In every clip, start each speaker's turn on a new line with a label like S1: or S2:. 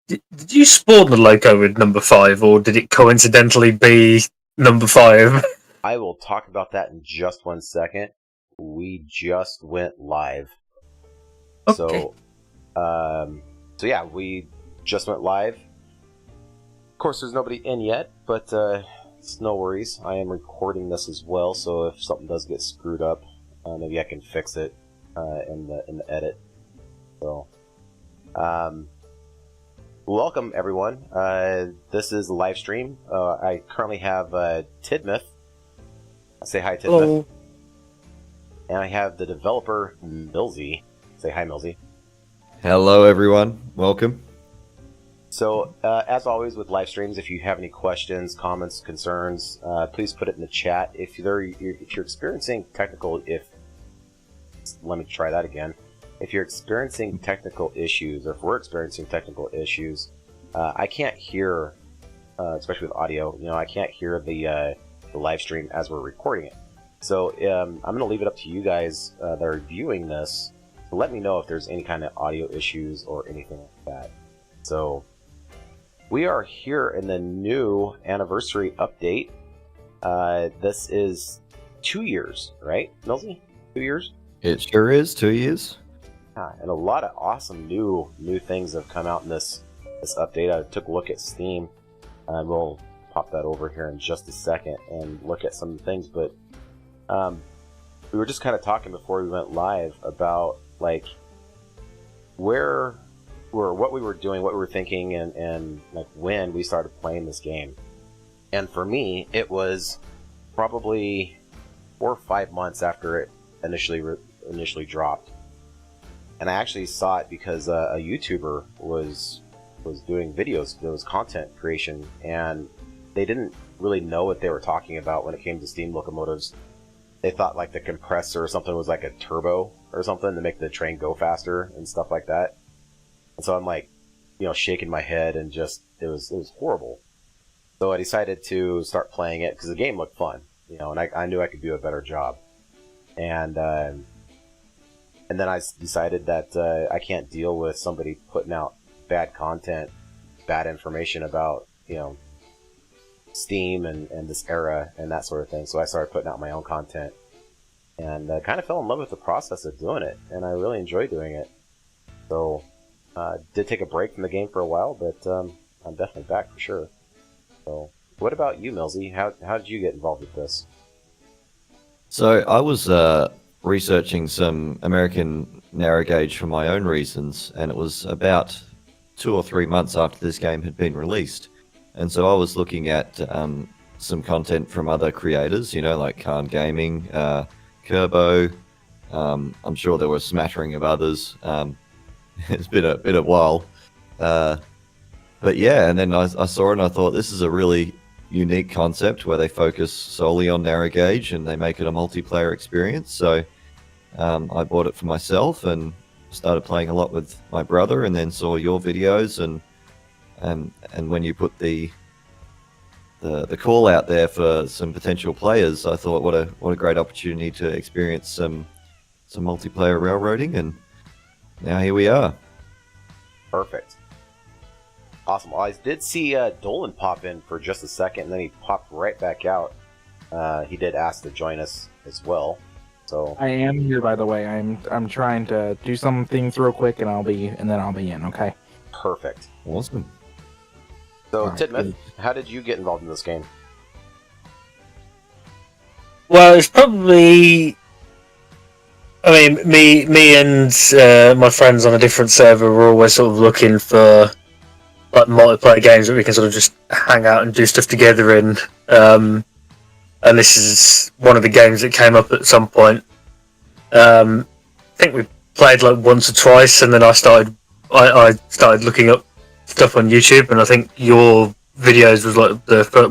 S1: did you spawn the loco with number 5, or did it coincidentally be number 5?
S2: I will talk about that in just 1 second. We just went live.
S1: Okay.
S2: So yeah, we just went live. Of course, there's nobody in yet, but it's no worries. I am recording this as well, so if something does get screwed up, maybe I can fix it in the edit. So, welcome everyone. This is a live stream. I currently have Tidmouth. Say hi, Tidmouth.
S1: Hello.
S2: And I have the developer Milsy. Say hi, Milsy.
S3: Hello, everyone. Welcome.
S2: So, as always with live streams, if you have any questions, comments, concerns, please put it in the chat. If you're experiencing technical, let me try that again. If you're experiencing technical issues, or if we're experiencing technical issues, I can't hear, especially with audio. I can't hear the live stream as we're recording it. So, I'm going to leave it up to you guys that are viewing this to let me know if there's any kind of audio issues or anything like that. So, we are here in the new anniversary update. This is 2 years, right, Milsy? 2 years?
S3: It sure is 2 years.
S2: Yeah, and a lot of awesome new things have come out in this update. I took a look at Steam, and we'll pop that over here in just a second and look at some of the things. But we were just kind of talking before we went live about like what we were doing, what we were thinking, and like when we started playing this game. And for me, it was probably 4 or 5 months after it initially dropped. And I actually saw it because a YouTuber was doing videos. There was content creation, and they didn't really know what they were talking about when it came to steam locomotives. They thought like the compressor or something was like a turbo or something to make the train go faster and stuff like that. And so I'm like, shaking my head, and just it was horrible. So I decided to start playing it because the game looked fun, and I knew I could do a better job. And then I decided that I can't deal with somebody putting out bad content, bad information about Steam and this era and that sort of thing. So I started putting out my own content, and kind of fell in love with the process of doing it, and I really enjoy doing it. So did take a break from the game for a while, but I'm definitely back for sure. So what about you, Milsy? How did you get involved with this?
S3: So I was researching some American narrow gauge for my own reasons, and it was about 2 or 3 months after this game had been released. And so I was looking at some content from other creators, like Khan Gaming, Kerbo. I'm sure there were a smattering of others. It's been a while. But yeah, and then I saw it and I thought, this is a really unique concept where they focus solely on narrow gauge and they make it a multiplayer experience. So I bought it for myself and started playing a lot with my brother, and then saw your videos, and when you put the call out there for some potential players, I thought, what a great opportunity to experience some multiplayer railroading, and now here we are.
S2: Perfect. Awesome. Well, I did see Dolan pop in for just a second, and then he popped right back out. He did ask to join us as well. So
S4: I am here, by the way. I'm trying to do some things real quick, and then I'll be in. Okay.
S2: Perfect.
S3: Awesome.
S2: So
S4: Right,
S2: Tidmouth, how did you get involved in this game?
S1: Well, it's probably. I mean, me and my friends on a different server were always sort of looking for like multiplayer games that we can sort of just hang out and do stuff together in. And this is one of the games that came up at some point. I think we played like once or twice, and then I started looking up stuff on YouTube, and I think your videos was like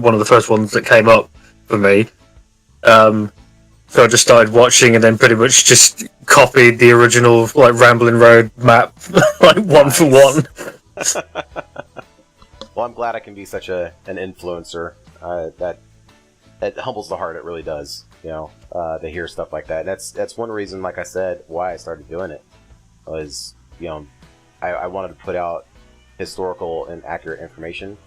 S1: one of the first ones that came up for me. So I just started watching, and then pretty much just copied the original like Rambling Road map, like one for one.
S2: Well, I'm glad I can be such an influencer. That humbles the heart. It really does. To hear stuff like that. That's one reason, like I said, why I started doing it was I wanted to put out historical and accurate information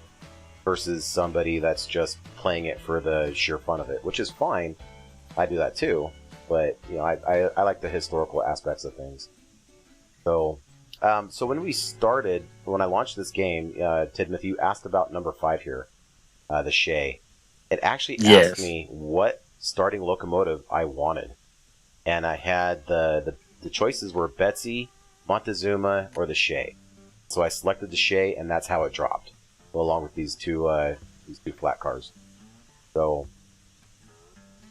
S2: versus somebody that's just playing it for the sheer fun of it, which is fine. I do that too, but you know, I like the historical aspects of things. So, so when I launched this game, Tidmouth, you asked about number 5 here, the Shay. It actually asked me what starting locomotive I wanted, and I had the choices were Betsy, Montezuma, or the Shay. So I selected the Shay, and that's how it dropped, along with these two flat cars. So,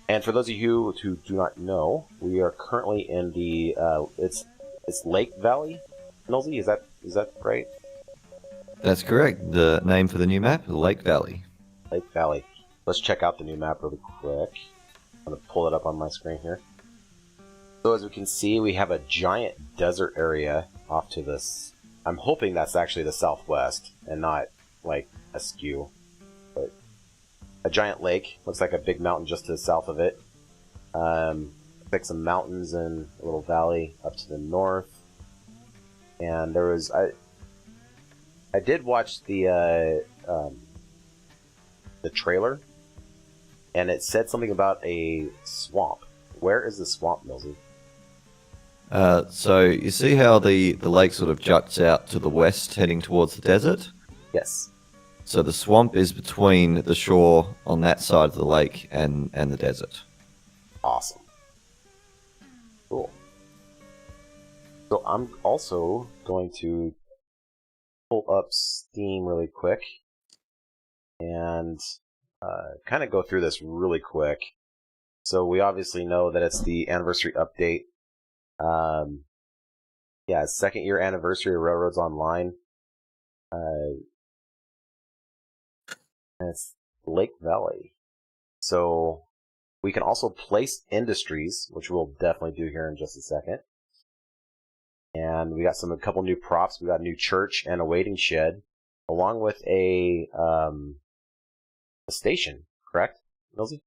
S2: and for those of you who do not know, we are currently in the it's Lake Valley. Milsy, is that right?
S3: That's correct. The name for the new map, Lake Valley.
S2: Lake Valley. Let's check out the new map really quick. I'm going to pull it up on my screen here. So as we can see, we have a giant desert area off to this. I'm hoping that's actually the southwest and not like askew. But a giant lake. Looks like a big mountain just to the south of it. Like some mountains and a little valley up to the north. And there was... I did watch the trailer, and it said something about a swamp. Where is the swamp, Milsy?
S3: So you see how the lake sort of juts out to the west, heading towards the desert?
S2: Yes.
S3: So the swamp is between the shore on that side of the lake and the desert.
S2: Awesome. Cool. So I'm also going to pull up Steam really quick and kind of go through this really quick. So we obviously know that it's the anniversary update. Yeah, 2nd year anniversary of Railroads Online. And it's Lake Valley. So we can also place industries, which we'll definitely do here in just a second. And we got a couple new props. We got a new church and a waiting shed, along with a station. Correct, Milsy?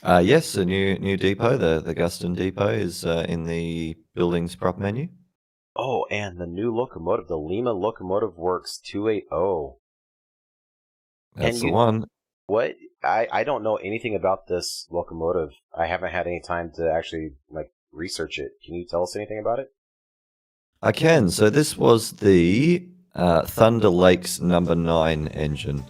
S3: Yes, a new depot. The Guston depot is in the building's prop menu.
S2: Oh, and the new locomotive, the Lima Locomotive Works 280.
S3: That's the one.
S2: What? I don't know anything about this locomotive. I haven't had any time to actually research it. Can you tell us anything about it?
S3: I can. So this was the Thunder Lakes number 9 engine.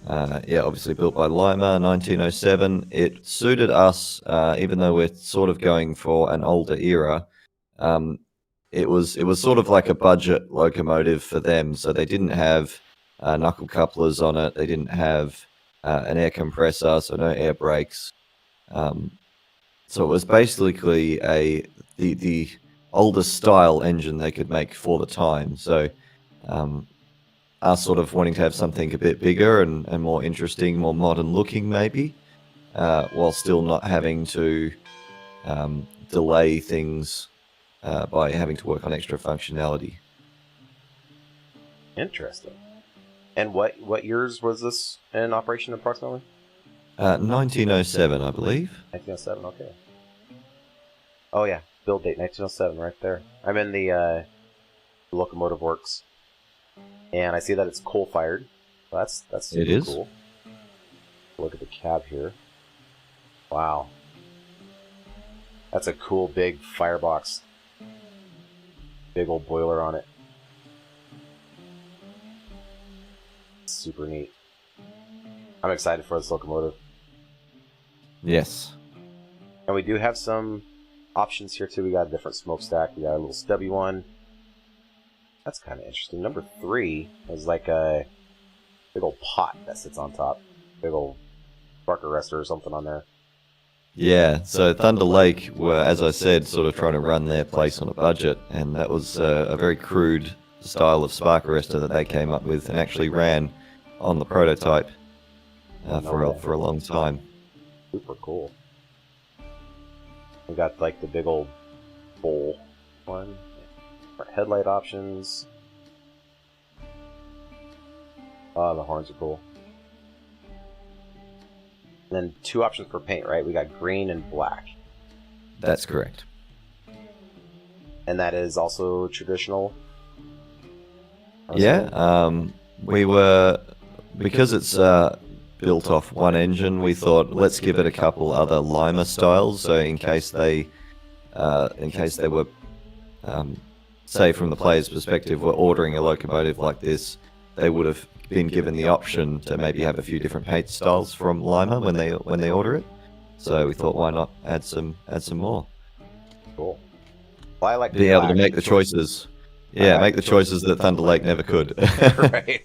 S3: Yeah, obviously built by Lima, 1907. It suited us, even though we're sort of going for an older era. It was sort of like a budget locomotive for them. So they didn't have knuckle couplers on it. They didn't have an air compressor, so no air brakes. So it was basically the oldest style engine they could make for the time. So us sort of wanting to have something a bit bigger and more interesting, more modern looking maybe, while still not having to delay things by having to work on extra functionality.
S2: Interesting. And what years was this in operation approximately?
S3: 1907, I believe.
S2: 1907, okay. Oh yeah, build date 1907 right there. I'm in the Locomotive Works. And I see that it's coal-fired. That's super cool. Look at the cab here. Wow. That's a cool big firebox. Big old boiler on it. Super neat. I'm excited for this locomotive.
S3: Yes.
S2: And we do have some options here too. We got a different smokestack. We got a little stubby one. That's kind of interesting. Number 3 is like a big old pot that sits on top. Big old spark arrestor or something on there.
S3: Yeah, so Thunder Lake were, as I said, sort of trying to run their place on a budget, and that was a very crude style of spark arrestor that they came up with and actually ran on the prototype for a long time.
S2: Super cool. We got like the big old bowl one. Headlight options. Oh, the horns are cool. And then 2 options for paint, right? We got green and black.
S3: That's correct.
S2: And that is also traditional?
S3: Yeah, we were, because it's built off one engine, we thought let's give it a couple other Lima styles, so in case they were, say from the player's perspective, were ordering a locomotive like this, they would have been given the option to maybe have a few different paint styles from Lima when they order it. So we thought, why not add some more?
S2: Cool. Well, I like
S3: Be able to make the choices. Yeah, make the choices that Thunder Lake never could.
S2: Right.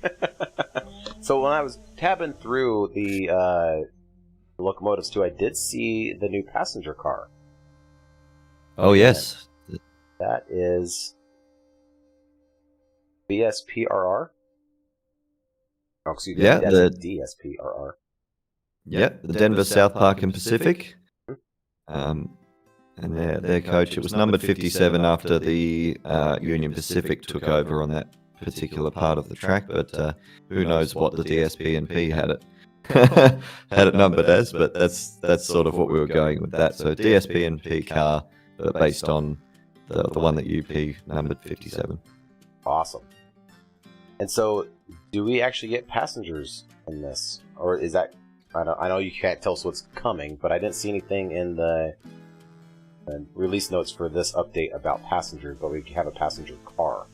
S2: So when I was tabbing through the locomotives too, I did see the new passenger car.
S3: Oh yes.
S2: That is BSPRR. Oh, excuse me.
S3: Yeah,
S2: that's DSPRR.
S3: Yeah, the Denver, South Park and Pacific. And their coach, it was numbered 57 after the Union Pacific took over on that particular part of the track, but who knows what the DSP&P had it numbered as, but that's sort of what we were going with that. So DSP&P car, but based on the one that UP numbered 57.
S2: Awesome. And so, do we actually get passengers in this, or is that? I know you can't tell us what's coming, but I didn't see anything in the release notes for this update about passengers, but we have a passenger car.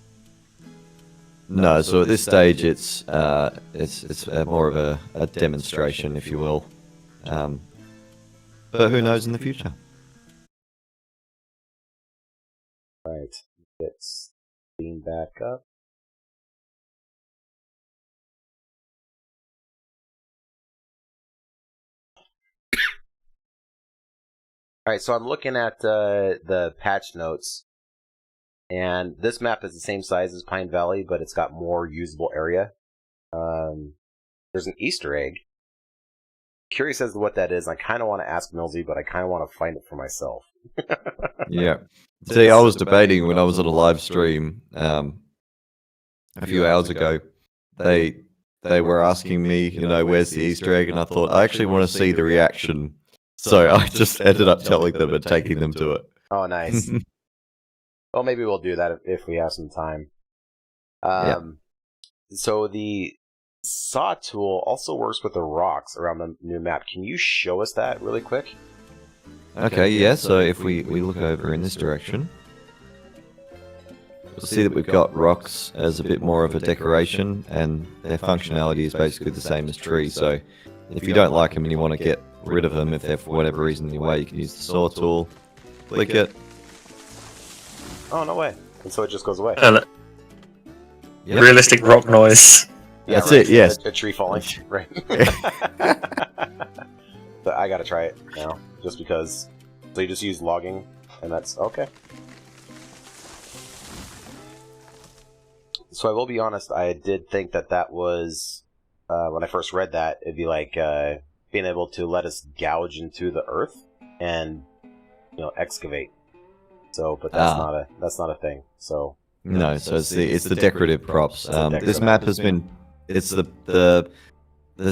S3: No, so at this stage it's more of a demonstration, if you will. But who knows in the future?
S2: Right. Let's beam back up. Alright, so I'm looking at the patch notes, and this map is the same size as Pine Valley, but it's got more usable area. There's an Easter egg. Curious as to what that is. I kind of want to ask Milsy, but I kind of want to find it for myself.
S3: Yeah. See, I was debating when I was on a live stream a few hours ago. They were asking me, where's the Easter egg, and I thought I actually want to see the reaction. So I just ended up telling them and taking them to it.
S2: Oh, nice. Well, maybe we'll do that if we have some time.
S3: Yeah.
S2: So the saw tool also works with the rocks around the new map. Can you show us that really quick?
S3: Okay, yeah, so if we look over in this direction, you'll see that we've got rocks as a bit more of a decoration, and their functionality is basically the same as trees. So if you don't like them and you want to get rid of them, if they're for whatever reason in your way, you can use the saw tool, click it.
S2: Oh, no way. And so it just goes away.
S1: And
S3: Yep.
S1: realistic rock noise.
S2: Yeah,
S3: That's
S2: right.
S3: it, yes.
S2: A tree falling. Right. But I gotta try it now, just because. So you just use logging, and that's okay. So I will be honest, I did think that was, when I first read that, it'd be like being able to let us gouge into the earth and, excavate. So, but that's not a thing. So
S3: No, so it's the decorative props. This map has been this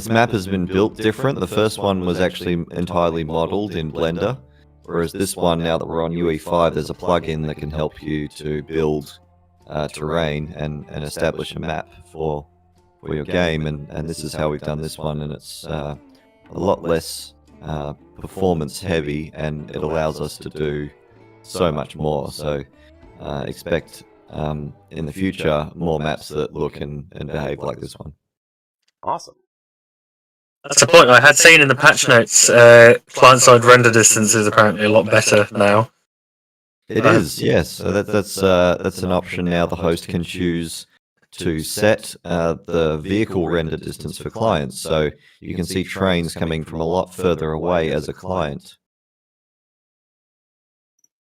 S3: map has been built different. The first one was actually entirely modeled in Blender, whereas this one, now that we're on UE5, there's a plugin that can help you to build terrain and establish a map for your game, and this is how we've done this one, and it's a lot less performance heavy, and it allows us to do so much more. So expect in the future more maps that look and behave like this one.
S2: awesome.
S1: That's a point I had seen in the patch notes. Client-side render distance is apparently a lot better now.
S3: It is, yes. So that's an option now. The host can choose to set the vehicle render distance for clients, so you can see trains coming from a lot further away as a client.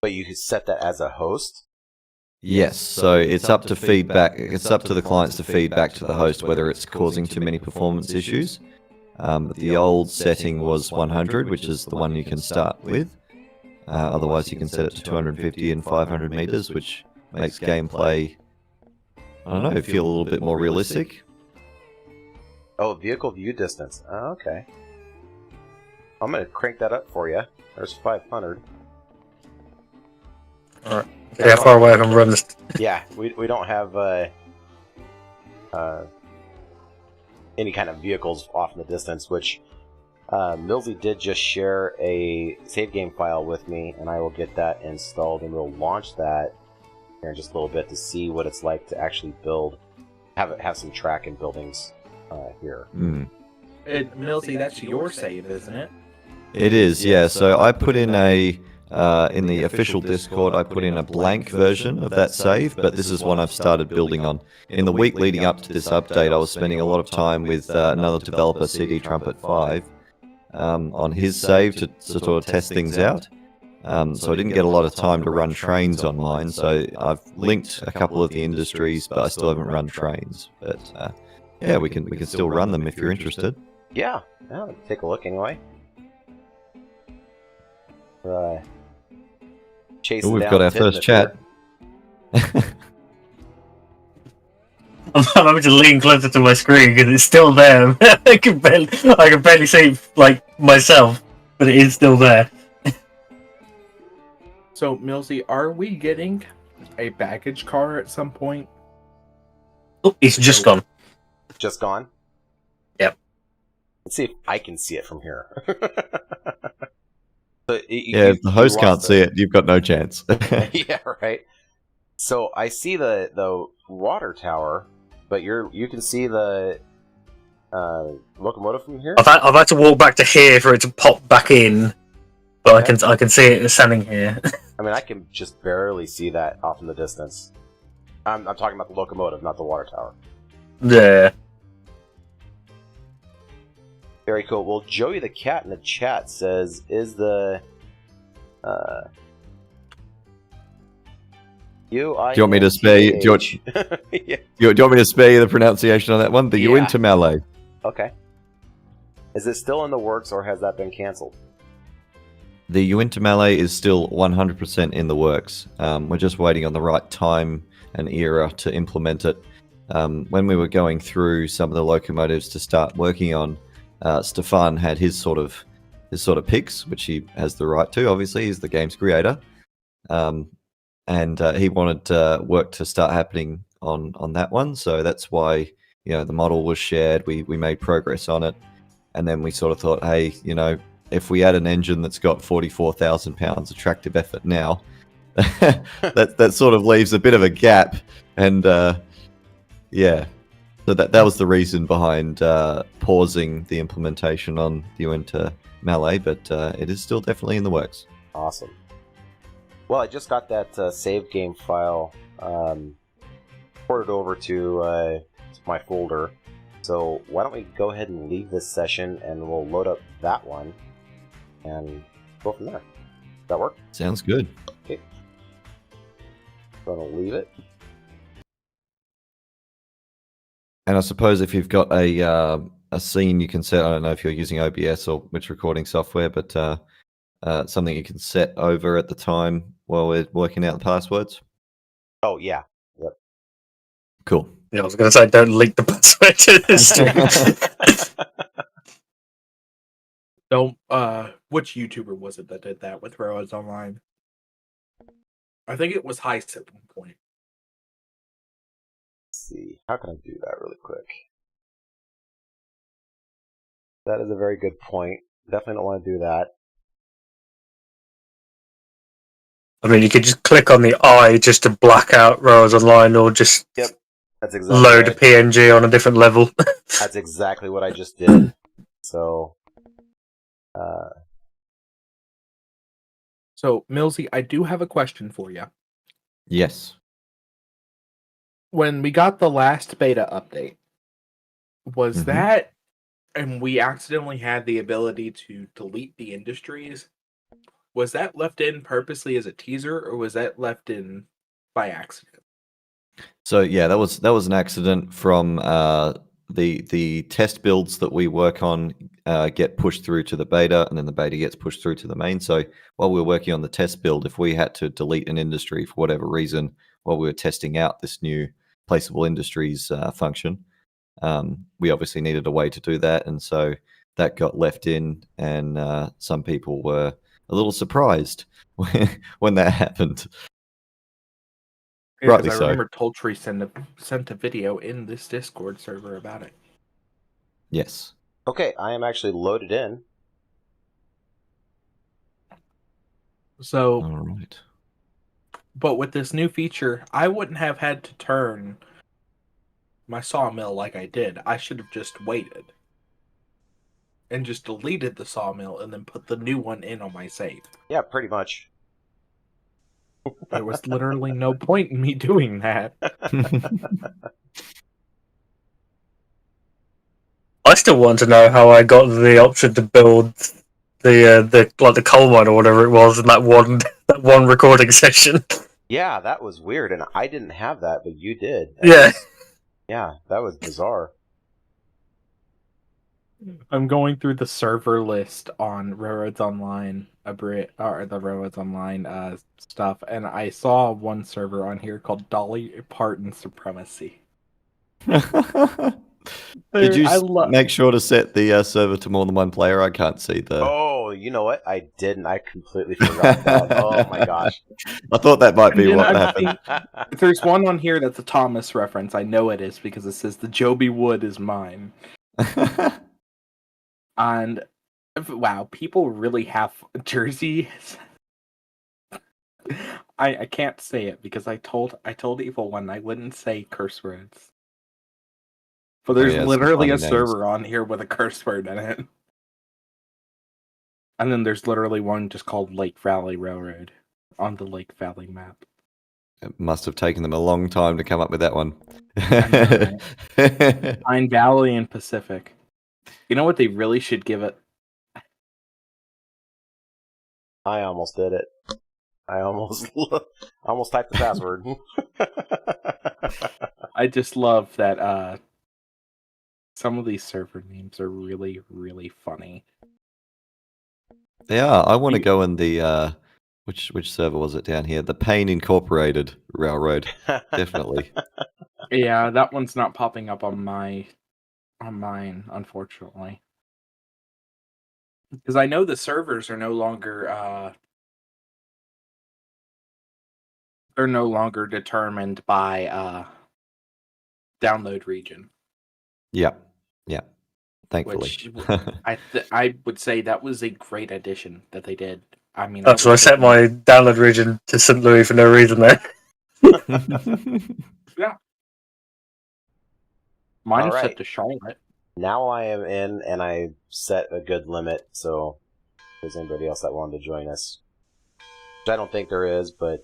S2: But you can set that as a host?
S3: Yes, so it's up to feedback. It's up to the clients to feedback to the host whether it's causing too many performance issues. The old setting was 100, which is the one you can start with. Otherwise, you can set it to 250 and 500 meters, which makes gameplay, I don't know, feel a little bit more realistic.
S2: Oh, vehicle view distance. Oh, okay. I'm going to crank that up for you. There's 500.
S1: Alright. See how far away I can run this.
S2: Yeah, we don't have any kind of vehicles off in the distance, which Milsy did just share a save game file with me, and I will get that installed, and we'll launch that here in just a little bit to see what it's like to actually build, have some track and buildings here.
S4: Milsy, that's your save, isn't it?
S3: It is, yeah. So I put in in the official Discord, I put in a blank version of that save, but this is one I've started building on. In the week leading up to this update, I was spending a lot of time with another developer, CD Trumpet 5, on his save to sort of test things out. So I didn't get a lot of time to run trains on mine, so I've linked a couple of the industries, but I still haven't run trains. But yeah, we can still run them if you're interested.
S2: Yeah, take a look anyway. Chasing
S3: We've
S2: down
S3: got our
S2: Tim
S3: first chat.
S1: I'm having to lean closer to my screen because it's still there. I can barely see like myself, but it is still there.
S4: So, Milsy, are we getting a baggage car at some point?
S1: Oh, it's just gone.
S2: Just gone?
S1: Yep.
S2: Let's see if I can see it from here. So
S3: if the host can't see it, you've got no chance.
S2: Yeah, right. So I see the water tower, but you can see the locomotive from here.
S1: I've had to walk back to here for it to pop back in, but okay. I can see it standing here.
S2: I mean, I can just barely see that off in the distance. I'm talking about the locomotive, not the water tower.
S1: Yeah.
S2: Very cool. Well, Joey the Cat in the chat says, "Is the
S3: Do you want me to spare? Do you want,
S2: yeah.
S3: do you want me to spare you the pronunciation on that one? The Uintamale.
S2: Okay. Is it still in the works, or has that been cancelled?
S3: The Uintamale is still 100% in the works. We're just waiting on the right time and era to implement it. When we were going through some of the locomotives to start working on, Stefan had his sort of picks, which he has the right to. Obviously, he's the game's creator, and he wanted work to start happening on that one. So that's why the model was shared. We made progress on it, and then we sort of thought, hey, if we add an engine that's got 44,000 pounds of tractive effort now, that sort of leaves a bit of a gap, and yeah. So that was the reason behind pausing the implementation on the Uintamale, but it is still definitely in the works.
S2: Awesome. Well, I just got that save game file ported over to my folder. So why don't we go ahead and leave this session, and we'll load up that one and go from there. Does that work?
S3: Sounds good.
S2: Okay. Gonna leave it.
S3: And I suppose if you've got a scene you can set, I don't know if you're using OBS or which recording software, but something you can set over at the time while we're working out the passwords.
S2: Oh, yeah. Yep.
S3: Cool.
S1: Yeah, I was going to say, don't leak the password to the stream.
S4: Don't. Which YouTuber was it that did that with Roads Online? I think it was Heist at one point.
S2: See, how can I do that really quick? That is a very good point. Definitely don't want to do that.
S1: I mean, you could just click on the eye just to black out Rows Online, or just
S2: that's exactly
S1: load a PNG on a different level.
S2: That's exactly what I just did. So,
S4: So, Milsy, I do have a question for you.
S3: Yes.
S4: When we got the last beta update, was that, and we accidentally had the ability to delete the industries, was that left in purposely as a teaser, or was that left in by accident?
S3: So yeah, that was an accident from the test builds that we work on get pushed through to the beta, and then the beta gets pushed through to the main. So while we were working on the test build, if we had to delete an industry for whatever reason while we were testing out this new placeable industries function, we obviously needed a way to do that, and so that got left in, and some people were a little surprised when that happened.
S4: Yeah,
S3: Rightly
S4: because I
S3: so.
S4: remember Toltree sent a video in this Discord server about it.
S3: Yes.
S2: Okay, I am actually loaded in.
S4: So,
S3: All right.
S4: but with this new feature, I wouldn't have had to turn my sawmill like I did. I should have just waited and just deleted the sawmill and then put the new one in on my save.
S2: Yeah, pretty much.
S4: There was literally no point in me doing that.
S1: I still want to know how I got the option to build the coal mine or whatever it was in that one recording session.
S2: Yeah, that was weird, and I didn't have that, but you did.
S1: Yeah.
S2: Yeah, that was bizarre.
S4: I'm going through the server list on Railroads Online, or the Railroads Online stuff, and I saw one server on here called Dolly Parton Supremacy.
S3: Did you
S4: I love.
S3: make sure to set the server to more than one player? I can't see the.
S2: Oh, you know what? I didn't. I completely forgot that. Oh my gosh.
S3: I thought that might be
S4: And then
S3: what
S4: I'm
S3: happened.
S4: If there's one on here that's a Thomas reference, I know it is because it says the Joby Wood is mine. And wow, people really have jerseys. I can't say it because I told Evil One I wouldn't say curse words. But there's
S3: yeah, some
S4: literally
S3: funny
S4: a
S3: names.
S4: server on here with a curse word in it. And then there's literally one just called Lake Valley Railroad on the Lake Valley map.
S3: It must have taken them a long time to come up with that one.
S4: I know, Pine Valley and Pacific. You know what they really should give it?
S2: I almost did it. I almost typed the password.
S4: I just love that some of these server names are really, really funny.
S3: Yeah, I want to go in the which server was it down here? The Payne Incorporated Railroad. Definitely.
S4: Yeah, that one's not popping up on mine, unfortunately. Because I know the servers are no longer they're no longer determined by download region.
S3: Yeah. Yeah. Thankfully.
S4: Which I would say that was a great addition that they did. I mean,
S1: So I set my download region to St. Louis for no reason there.
S4: Yeah. Mine's
S2: All
S4: set
S2: right.
S4: to Charlotte.
S2: Now I am in, and I set a good limit, so if there's anybody else that wanted to join us. Which I don't think there is, but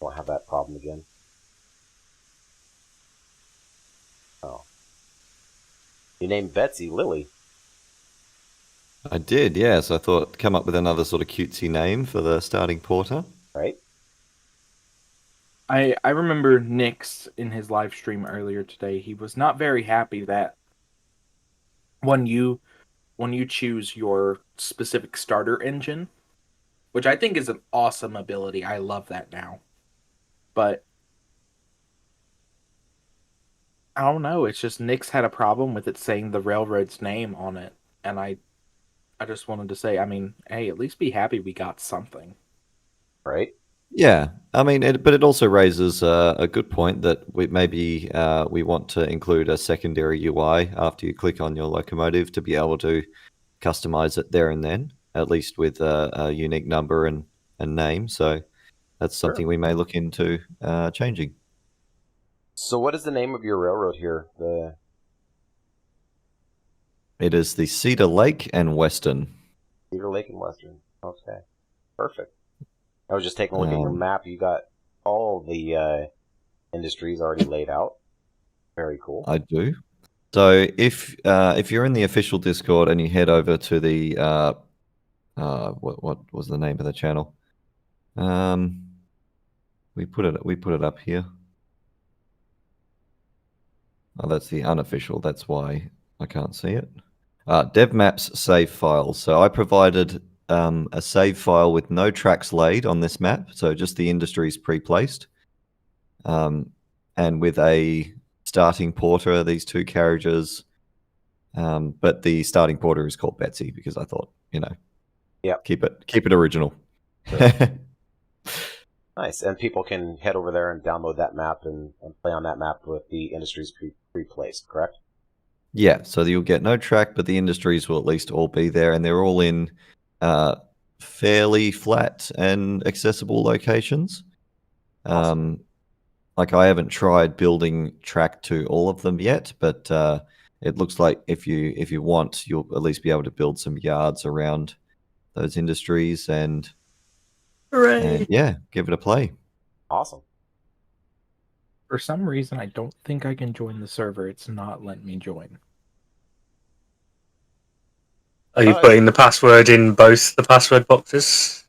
S2: won't have that problem again. Oh. You named Betsy Lily.
S3: I did, yes. I thought come up with another sort of cutesy name for the starting porter.
S2: Right?
S4: I remember Nix in his live stream earlier today. He was not very happy that when you choose your specific starter engine, which I think is an awesome ability. I love that now. But I don't know, it's just Nix had a problem with it saying the railroad's name on it, and I just wanted to say, I mean, hey, at least be happy we got something.
S2: Right?
S3: Yeah, I mean, but it also raises a good point that we want to include a secondary UI after you click on your locomotive to be able to customize it there and then, at least with a unique number and name. So that's something we may look into changing.
S2: So what is the name of your railroad here?
S3: It is the Cedar Lake and Western.
S2: Cedar Lake and Western. Okay. Perfect. I was just taking a look at your map. You got all the industries already laid out. Very cool.
S3: I do. So if you're in the official Discord and you head over to the what was the name of the channel? We put it up here. Oh, that's the unofficial. That's why I can't see it. Dev maps save files. So I provided a save file with no tracks laid on this map, so just the industries pre-placed, and with a starting porter, these two carriages. But the starting porter is called Betsy because I thought,
S2: yeah,
S3: keep it original.
S2: Sure. Nice. And people can head over there and download that map and play on that map with the industries pre-placed, correct?
S3: Yeah, so you'll get no track, but the industries will at least all be there, and they're all in fairly flat and accessible locations.
S2: Awesome.
S3: Like I haven't tried building track to all of them yet, but it looks like if you want, you'll at least be able to build some yards around those industries and
S1: Hooray!
S3: yeah, give it a play.
S2: Awesome.
S4: For some reason, I don't think I can join the server. It's not letting me join.
S1: Are you putting the password in both the password boxes?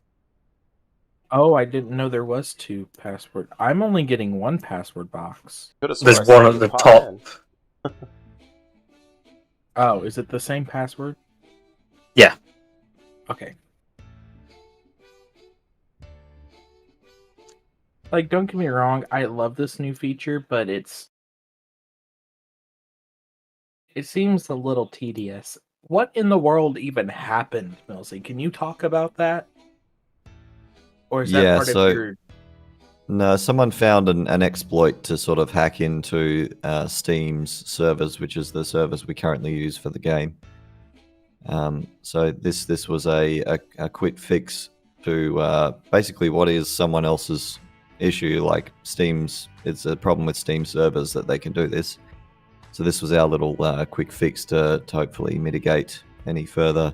S4: Oh, I didn't know there was 2 password. I'm only getting 1 password box.
S1: There's one at the top.
S4: Oh, is it the same password?
S1: Yeah.
S4: Okay. Like, don't get me wrong, I love this new feature, but it seems a little tedious. What in the world even happened, Milsy? Can you talk about that? Or is that part of your...
S3: No, someone found an exploit to sort of hack into Steam's servers, which is the servers we currently use for the game. So this was a quick fix to basically what is someone else's issue, like Steam's. It's a problem with Steam servers that they can do this. So this was our little quick fix to hopefully mitigate any further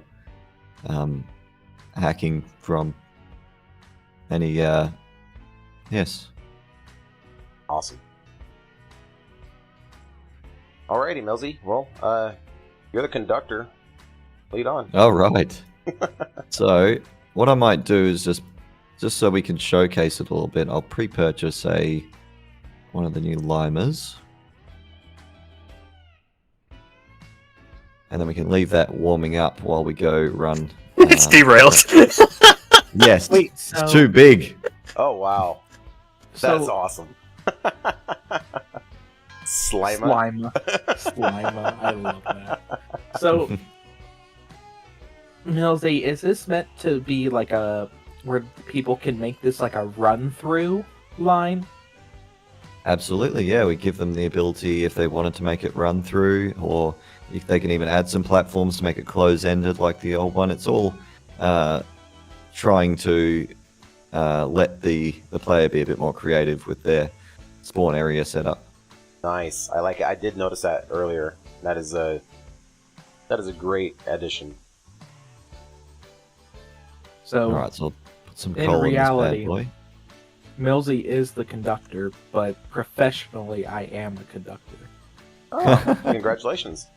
S3: hacking from any... Yes.
S2: Awesome. Alrighty, Milsy. Well, you're the conductor. Lead on.
S3: All right. So what I might do is just so we can showcase it a little bit, I'll pre-purchase one of the new limers. And then we can leave that warming up while we go run.
S1: It's derailed.
S3: Yes.
S4: Wait,
S3: it's too big.
S2: Oh, wow. That's awesome. Slima.
S4: Slima. I love that. So, Milsy, is this meant to be like where people can make this like a run-through line?
S3: Absolutely, yeah. We give them the ability if they wanted to make it run through, or if they can even add some platforms to make it close-ended like the old one. It's all trying to let the player be a bit more creative with their spawn area setup.
S2: Nice. I like it. I did notice that earlier. That is a great addition.
S3: So, all right, so I'll put some
S4: in
S3: coal
S4: reality,
S3: in this bad boy.
S4: Milsy is the conductor, but professionally, I am the conductor.
S2: Oh, congratulations.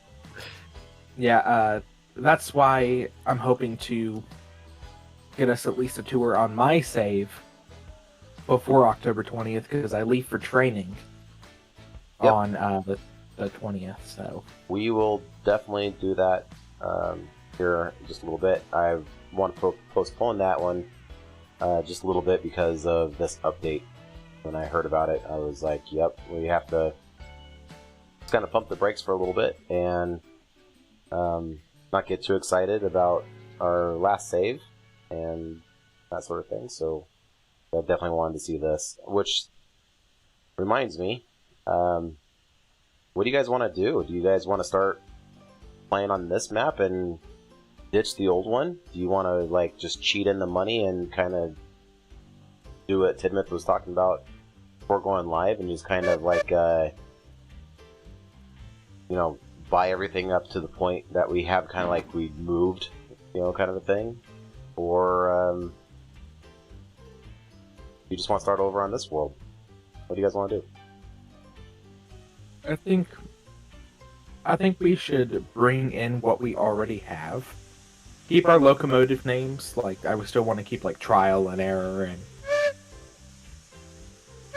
S4: Yeah, that's why I'm hoping to get us at least a tour on my save before October 20th, because I leave for training on the 20th. So
S2: we will definitely do that here in just a little bit. I want to postpone that one just a little bit because of this update. When I heard about it, I was like, yep, we have to just kind of pump the brakes for a little bit and not get too excited about our last save and that sort of thing. So I definitely wanted to see this, which reminds me, what do you guys want to do? Do you guys want to start playing on this map and ditch the old one? Do you want to like just cheat in the money and kind of do what Tidmouth was talking about before going live and just kind of like buy everything up to the point that we have kind of like we moved, kind of a thing? Or you just want to start over on this world? What do you guys want to do?
S4: I think we should bring in what we already have. Keep our locomotive names. Like, I would still want to keep like trial and error and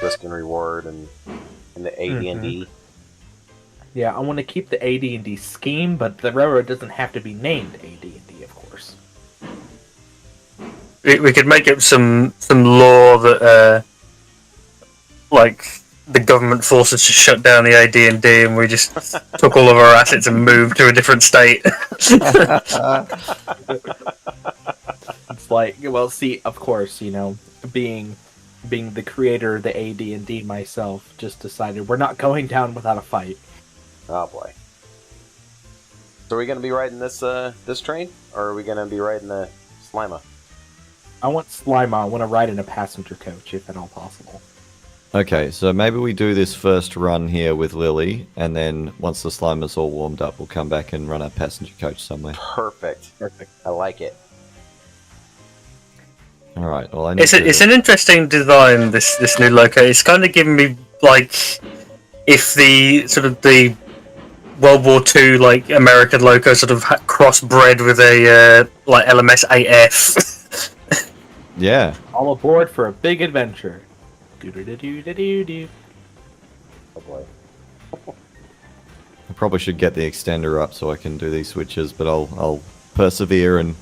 S2: risk and reward and the AD&D.
S4: Yeah, I want to keep the AD&D scheme, but the railroad doesn't have to be named AD&D, of course.
S1: We could make up some law that like the government forced us to shut down the AD&D, and we just took all of our assets and moved to a different state.
S4: It's like, well, see, of course, being being the creator of the AD&D myself, just decided we're not going down without a fight.
S2: Oh boy. So are we gonna be riding this this train, or are we gonna be riding the Slima?
S4: I want Slima. I want to ride in a passenger coach, if at all possible.
S3: Okay, so maybe we do this first run here with Lily, and then once the slime is all warmed up, we'll come back and run a passenger coach somewhere.
S2: Perfect.
S4: Perfect.
S2: I like it.
S3: All right. Well, I need
S1: It's an interesting design. This new loco. It's kind of giving me like if the sort of the World War II like American loco sort of crossbred with a like LMS AF.
S3: Yeah.
S4: All aboard for a big adventure. Do-do-do-do-do-do.
S2: Oh boy.
S3: I probably should get the extender up so I can do these switches, but I'll persevere and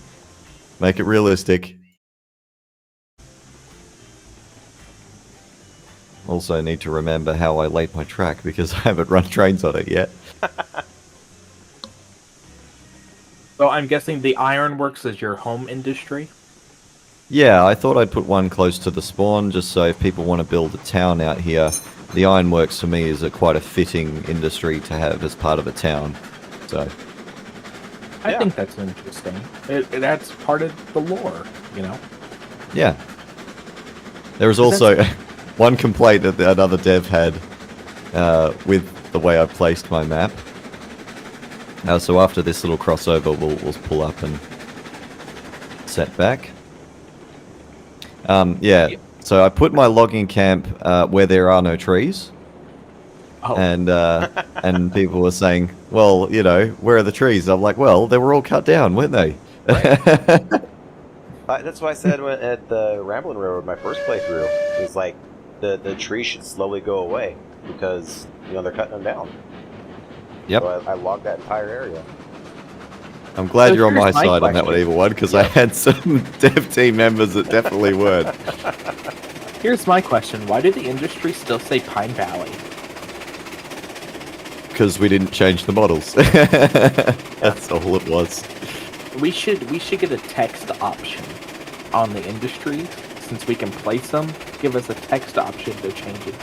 S3: make it realistic. Also need to remember how I laid my track because I haven't run trains on it yet.
S4: So I'm guessing the ironworks is your home industry?
S3: Yeah, I thought I'd put one close to the spawn just so if people want to build a town out here, the ironworks for me is quite a fitting industry to have as part of a town. So,
S4: I think that's interesting. That's part of the lore, you know?
S3: yeah. There was also one complaint that another dev had with the way I placed my map. So after this little crossover, we'll pull up and set back. Yeah, so I put my logging camp where there are no trees.
S4: Oh.
S3: And people were saying, well, you know, where are the trees? I'm like, well, they were all cut down, weren't they?
S2: That's why I said at the Ramblin' Railroad, my first playthrough, it was like the trees should slowly go away because, you know, they're cutting them down.
S3: Yep.
S2: So I logged that entire area.
S3: I'm glad
S4: So
S3: you're on my
S4: here's my
S3: side on that one,
S4: question.
S3: Evil One, because I had some dev team members that definitely weren't.
S4: Here's my question. Why did the industry still say Pine Valley?
S3: Because we didn't change the models. That's all it was.
S4: We should get a text option on the industry, since we can place them. Give us a text option to change it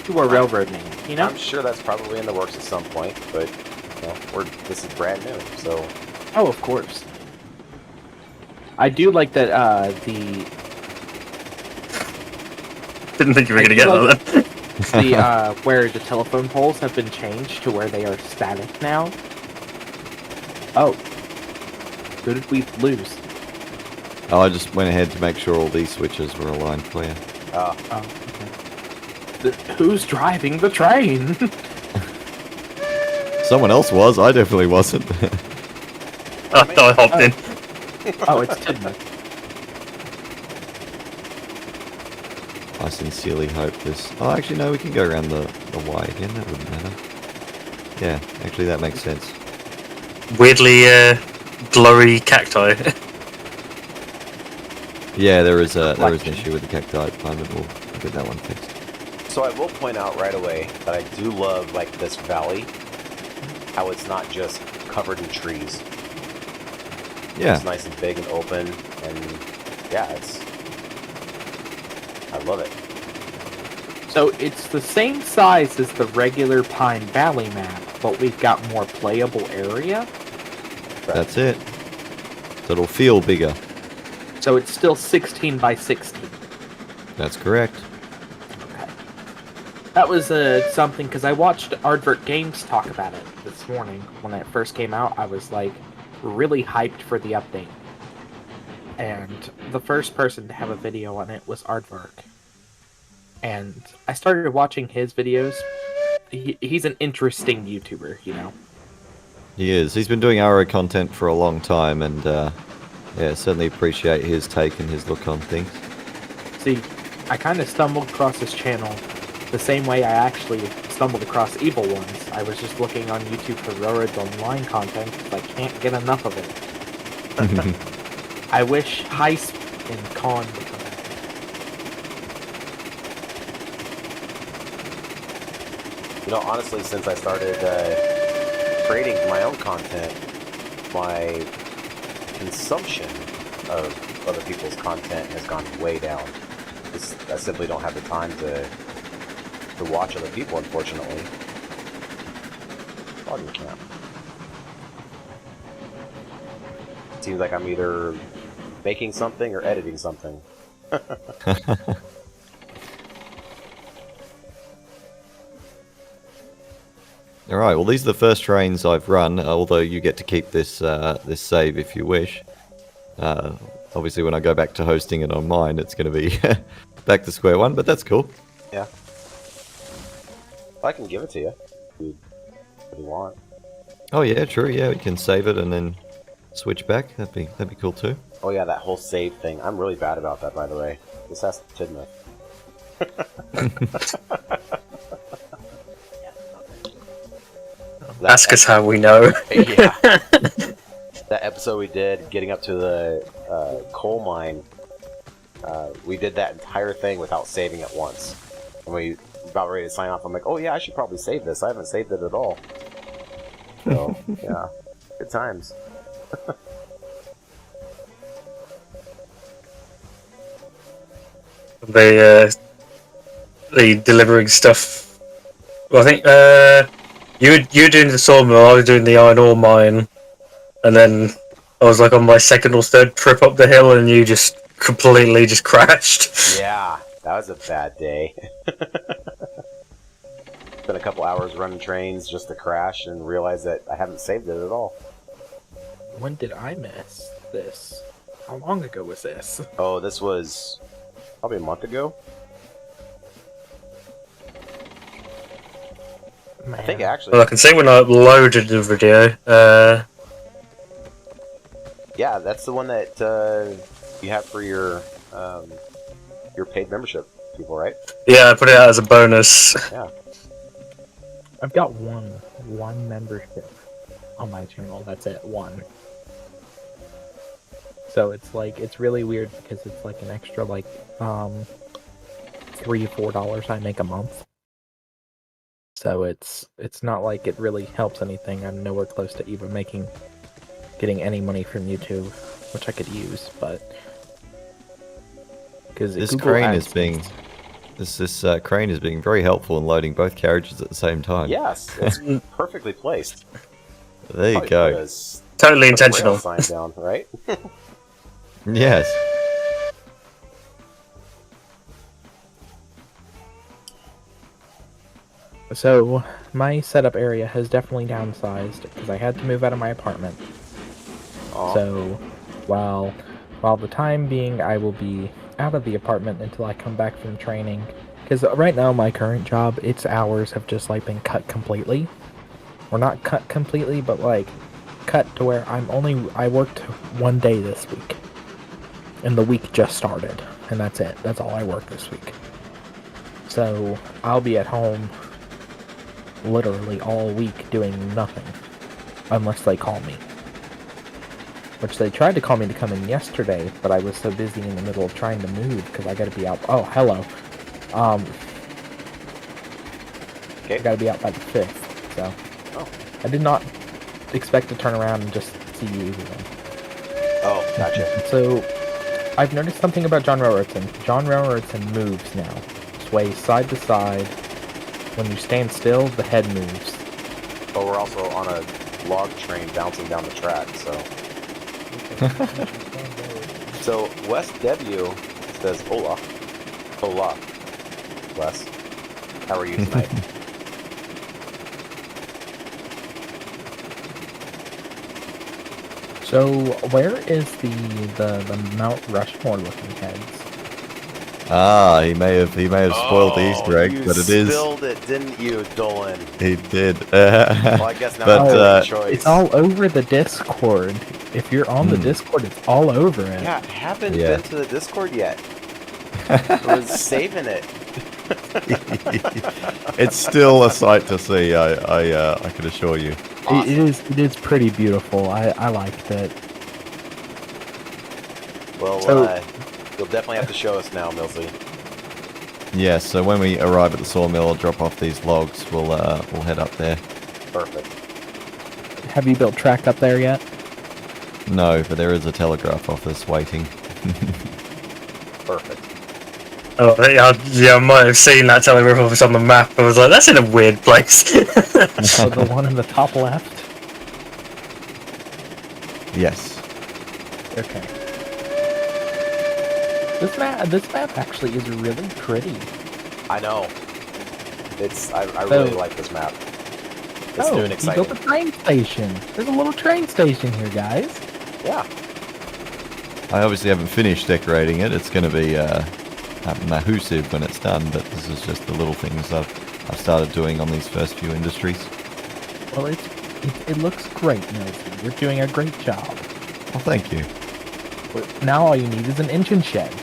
S4: to a railroad name. You know?
S2: I'm sure that's probably in the works at some point, but you know, this is brand new, so
S4: Oh, of course. I do like that.
S1: Didn't think you were going to get that.
S4: The where the telephone poles have been changed to where they are static now. Oh, who did we lose?
S3: Oh, I just went ahead to make sure all these switches were aligned for you.
S4: Oh, okay. Who's driving the train?
S3: Someone else was. I definitely wasn't.
S1: I hopped in.
S4: Oh, it's Tidman.
S3: I sincerely hope this... Oh, actually, no, we can go around the Y again. That wouldn't matter. Yeah, actually, that makes sense.
S1: Weirdly glowy cacti.
S3: Yeah, there is an issue with the cacti at the moment. We'll get that one fixed.
S2: So I will point out right away that I do love, like, this valley, how it's not just covered in trees.
S3: Yeah.
S2: It's nice and big and open, and yeah, I love it.
S4: So it's the same size as the regular Pine Valley map, but we've got more playable area.
S3: That's it. So it'll feel bigger.
S4: So it's still 16 by 16.
S3: That's correct.
S4: Okay. That was something, because I watched Aardvark Games talk about it this morning. When it first came out, I was like really hyped for the update. And the first person to have a video on it was Aardvark. And I started watching his videos. He's an interesting YouTuber, you know.
S3: He is. He's been doing RO content for a long time, and yeah, certainly appreciate his take and his look on things.
S4: See, I kind of stumbled across his channel the same way I actually stumbled across Evil Ones. I was just looking on YouTube for Railroads Online content because I can't get enough of it. I wish Heist and Con would come back.
S2: You know, honestly, since I started creating my own content, my consumption of other people's content has gone way down. I simply don't have the time to watch other people, unfortunately. Logging camp. Seems like I'm either making something or editing something.
S3: All right. Well, these are the first trains I've run. Although you get to keep this this save if you wish. Obviously, when I go back to hosting it on mine, it's going to be back to square one. But that's cool.
S2: Yeah. I can give it to you if you want.
S3: Oh yeah, true. Yeah, we can save it and then switch back. That'd be cool too.
S2: Oh yeah, that whole save thing. I'm really bad about that, by the way. This has to Tidmouth.
S1: Ask us how we know.
S2: Yeah. That episode we did, getting up to the coal mine, we did that entire thing without saving it once. And we about ready to sign off. I'm like, oh yeah, I should probably save this. I haven't saved it at all. So, yeah. Good times.
S1: The delivering stuff. Well, I think you were doing the sawmill, I was doing the iron ore mine, and then I was like on my second or third trip up the hill, and you just completely just crashed.
S2: Yeah, that was a bad day. Spent a couple hours running trains just to crash and realize that I haven't saved it at all.
S4: When did I miss this? How long ago was this?
S2: Oh, this was probably a month ago.
S4: Man.
S2: I think actually.
S1: Well, I can see when I uploaded the video.
S2: Yeah, that's the one that you have for your paid membership people, right?
S1: Yeah, I put it out as a bonus.
S2: Yeah.
S4: I've got one membership on my channel. That's it, one. So it's like, it's really weird because it's like an extra like $3-4 I make a month. So it's not like it really helps anything. I'm nowhere close to even getting any money from YouTube, which I could use, but because
S3: This crane is being very helpful in loading both carriages at the same time.
S2: Yes, it's perfectly placed.
S3: There you
S2: Probably
S3: go.
S2: put
S1: Totally
S2: a
S1: intentional.
S2: rail sign down, right?
S3: Yes.
S4: So my setup area has definitely downsized because I had to move out of my apartment.
S2: Aw.
S4: So while the time being I will be out of the apartment until I come back from training, because right now my current job, its hours have just like been cut completely, or not cut completely, but like cut to where I worked one day this week, and the week just started, and that's it. That's all I worked this week. So I'll be at home literally all week doing nothing unless they call me, which they tried to call me to come in yesterday, but I was so busy in the middle of trying to move because I gotta be out. Oh, hello.
S2: Okay.
S4: I gotta be out by the 5th, so
S2: Oh.
S4: I did not expect to turn around and just see you again.
S2: Oh, gotcha.
S4: So I've noticed something about John Railroadson. John Railroadson moves now, sways side to side. When you stand still, the head moves.
S2: But we're also on a log train bouncing down the track, so. So West W says hola. Hola. Wes. How are you tonight?
S4: So where is the Mount Rushmore looking heads?
S3: Ah, he may have spoiled the Easter egg, but it is.
S2: You spilled it, didn't you, Dolan?
S3: He did.
S2: Well, I guess now
S3: But,
S2: I have a choice.
S4: It's all over the Discord. If you're on the Discord, it's all over it.
S2: Yeah, haven't
S3: Yeah.
S2: been to the Discord yet. I was saving it.
S3: It's still a sight to see. I can assure you.
S4: It is pretty beautiful. I liked it.
S2: Well,
S4: So-
S2: you'll definitely have to show us now, Milsy.
S3: Yeah. So when we arrive at the sawmill, drop off these logs. We'll head up there.
S2: Perfect.
S4: Have you built track up there yet?
S3: No, but there is a telegraph office waiting.
S2: Perfect.
S1: Oh, yeah, I might have seen that telling me if it's on the map. I was like, that's in a weird place.
S5: So the one in the top left.
S3: Yes.
S5: Okay. This map actually is really pretty.
S2: I know. I really like this map. It's new and
S5: You
S2: exciting.
S5: built a train station. There's a little train station here, guys.
S2: Yeah.
S3: I obviously haven't finished decorating it. It's going to be massive when it's done, but this is just the little things I've started doing on these first few industries.
S5: Well, it looks great, Milsy. You're doing a great job.
S3: Well, thank you.
S5: Now all you need is an engine shed.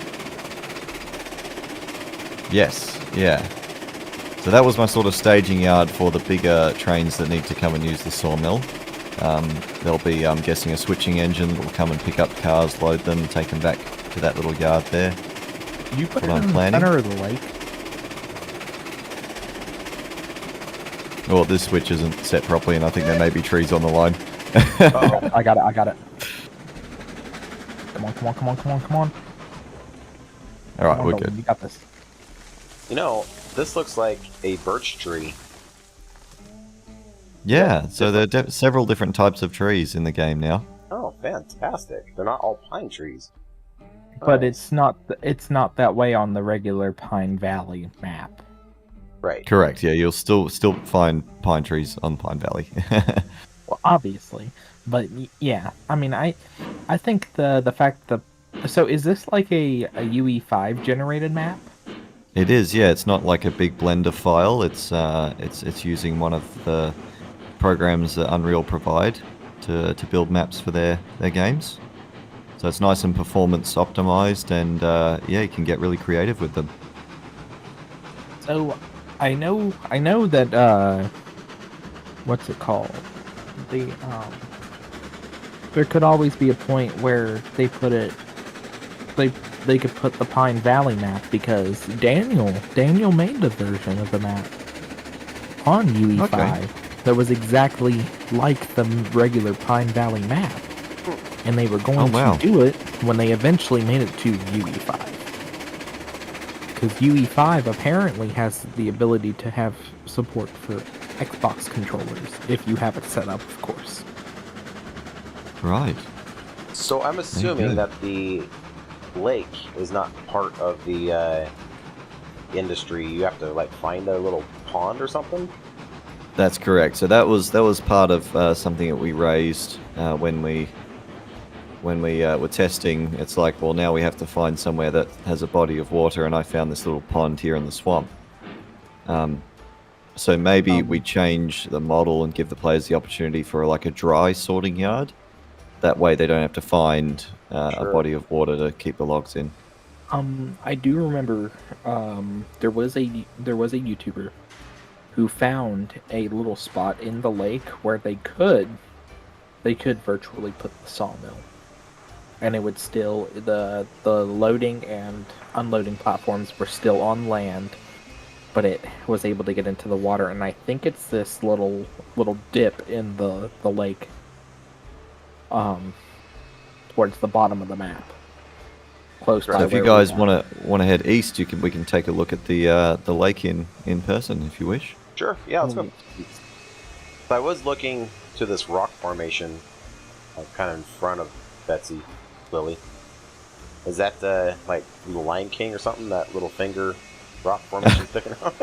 S3: Yes, yeah. So that was my sort of staging yard for the bigger trains that need to come and use the sawmill. There'll be, I'm guessing, a switching engine that will come and pick up cars, load them, take them back to that little yard there.
S5: You put it
S3: What I'm
S5: in the
S3: planning.
S5: center of the lake.
S3: Well, this switch isn't set properly, and I think there may be trees on the line.
S2: Uh-oh.
S5: I got it. Come on.
S3: All right,
S5: Come on,
S3: we're
S5: Dalton,
S3: good.
S5: You got this.
S2: You know, this looks like a birch tree.
S3: Yeah, so there are several different types of trees in the game now.
S2: Oh, fantastic. They're not all pine trees.
S5: But
S2: Nice.
S5: it's not that way on the regular Pine Valley map.
S2: Right.
S3: Correct. Yeah, you'll still find pine trees on Pine Valley.
S5: Well, obviously, but yeah, I mean, I think the fact that so is this like a UE5 generated map?
S3: It is. Yeah, it's not like a big Blender file. It's using one of the programs that Unreal provide to build maps for their games. So it's nice and performance optimized, and yeah, you can get really creative with them.
S5: So I know that what's it called? There could always be a point where they put it they could put the Pine Valley map because Daniel made the version of the map on UE5
S3: Okay.
S5: that was exactly like the regular Pine Valley map. And they were going
S3: Oh, wow.
S5: to do it when they eventually made it to UE5. Because UE5 apparently has the ability to have support for Xbox controllers, if you have it set up, of course.
S3: Right.
S2: So I'm assuming
S3: go.
S2: that the lake is not part of the industry. You have to like find a little pond or something.
S3: That's correct. So that was part of something that we raised when we were testing. It's like, well, now we have to find somewhere that has a body of water, and I found this little pond here in the swamp. So maybe we change the model and give the players the opportunity for like a dry sorting yard. That way they don't have to find a
S2: Sure.
S3: body of water to keep the logs in.
S5: I do remember there was a YouTuber who found a little spot in the lake where they could virtually put the sawmill, and it would still the loading and unloading platforms were still on land, but it was able to get into the water. And I think it's this little dip in the lake towards the bottom of the map, close by.
S3: So if you
S5: where
S3: guys
S5: we're at.
S3: want to head east, we can take a look at the lake in person if you wish.
S2: Sure. Yeah, let's go. So I was looking to this rock formation, kind of in front of Betsy, Lily. Is that like the Lion King or something? That little finger rock formation sticking out?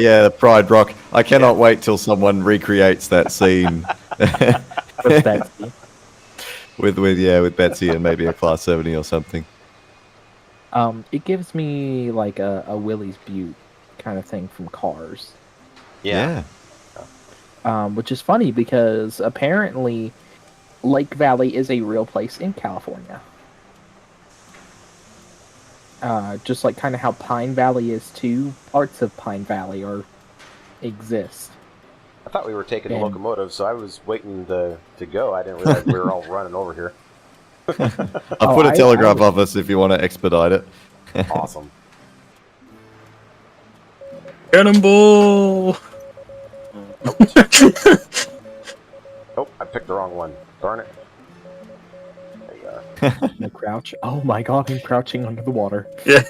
S3: Yeah, the Pride Rock. I cannot wait till someone recreates that scene
S5: With Betsy.
S3: with Betsy and maybe a Class 70 or something.
S5: It gives me like a Willie's Butte kind of thing from Cars.
S2: Yeah.
S5: Which is funny because apparently Lake Valley is a real place in California. Just like kind of how Pine Valley is too, parts of Pine Valley exist.
S2: I thought we were taking
S5: And-
S2: the locomotive, so I was waiting to go. I didn't realize we were all running over here.
S3: I'll put a
S5: I
S3: telegraph
S5: was-
S3: office if you want to expedite it.
S2: Awesome.
S1: Cannonball!
S2: Oh, I picked the wrong one. Darn it. There you are.
S5: The crouch. Oh my god, I'm crouching under the water.
S1: Yeah,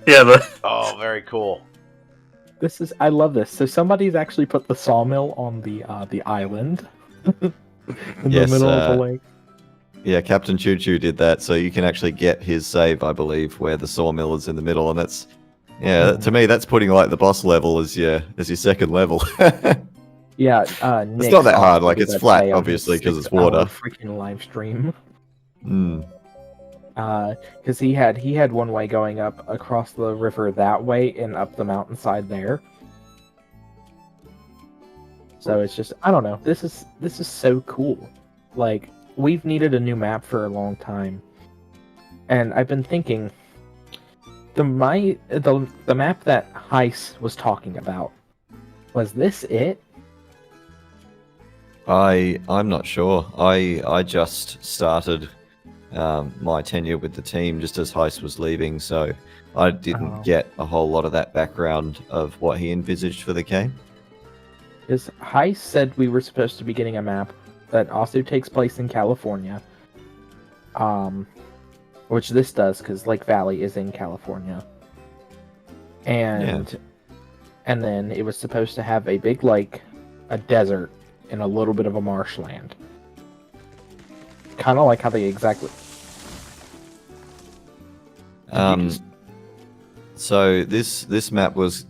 S1: yeah. But
S2: Oh, very cool.
S5: I love this. So somebody's actually put the sawmill on the island in the
S3: Yes,
S5: middle of the lake.
S3: Yeah, Captain Choo Choo did that, so you can actually get his save, I believe, where the sawmill is in the middle, and that's to me that's putting like the boss level as your second level.
S5: Yeah,
S3: It's
S5: Nick
S3: not that
S5: saw
S3: hard, like
S5: somebody
S3: it's
S5: that
S3: flat,
S5: say on his
S3: obviously, because it's
S5: 6-hour
S3: water.
S5: freaking live stream.
S3: Mm.
S5: Because he had one way going up across the river that way and up the mountainside there. So it's just I don't know. This is so cool. Like we've needed a new map for a long time, and I've been thinking the map that Heist was talking about, was this it?
S3: I'm not sure. I just started my tenure with the team just as Heist was leaving, so I didn't
S5: Oh.
S3: get a whole lot of that background of what he envisaged for the game.
S5: Because Heist said we were supposed to be getting a map that also takes place in California. Which this does, because Lake Valley is in California. And then it was supposed to have a big lake, a desert, and a little bit of a marshland. Kind of like how they exactly...
S3: So this map was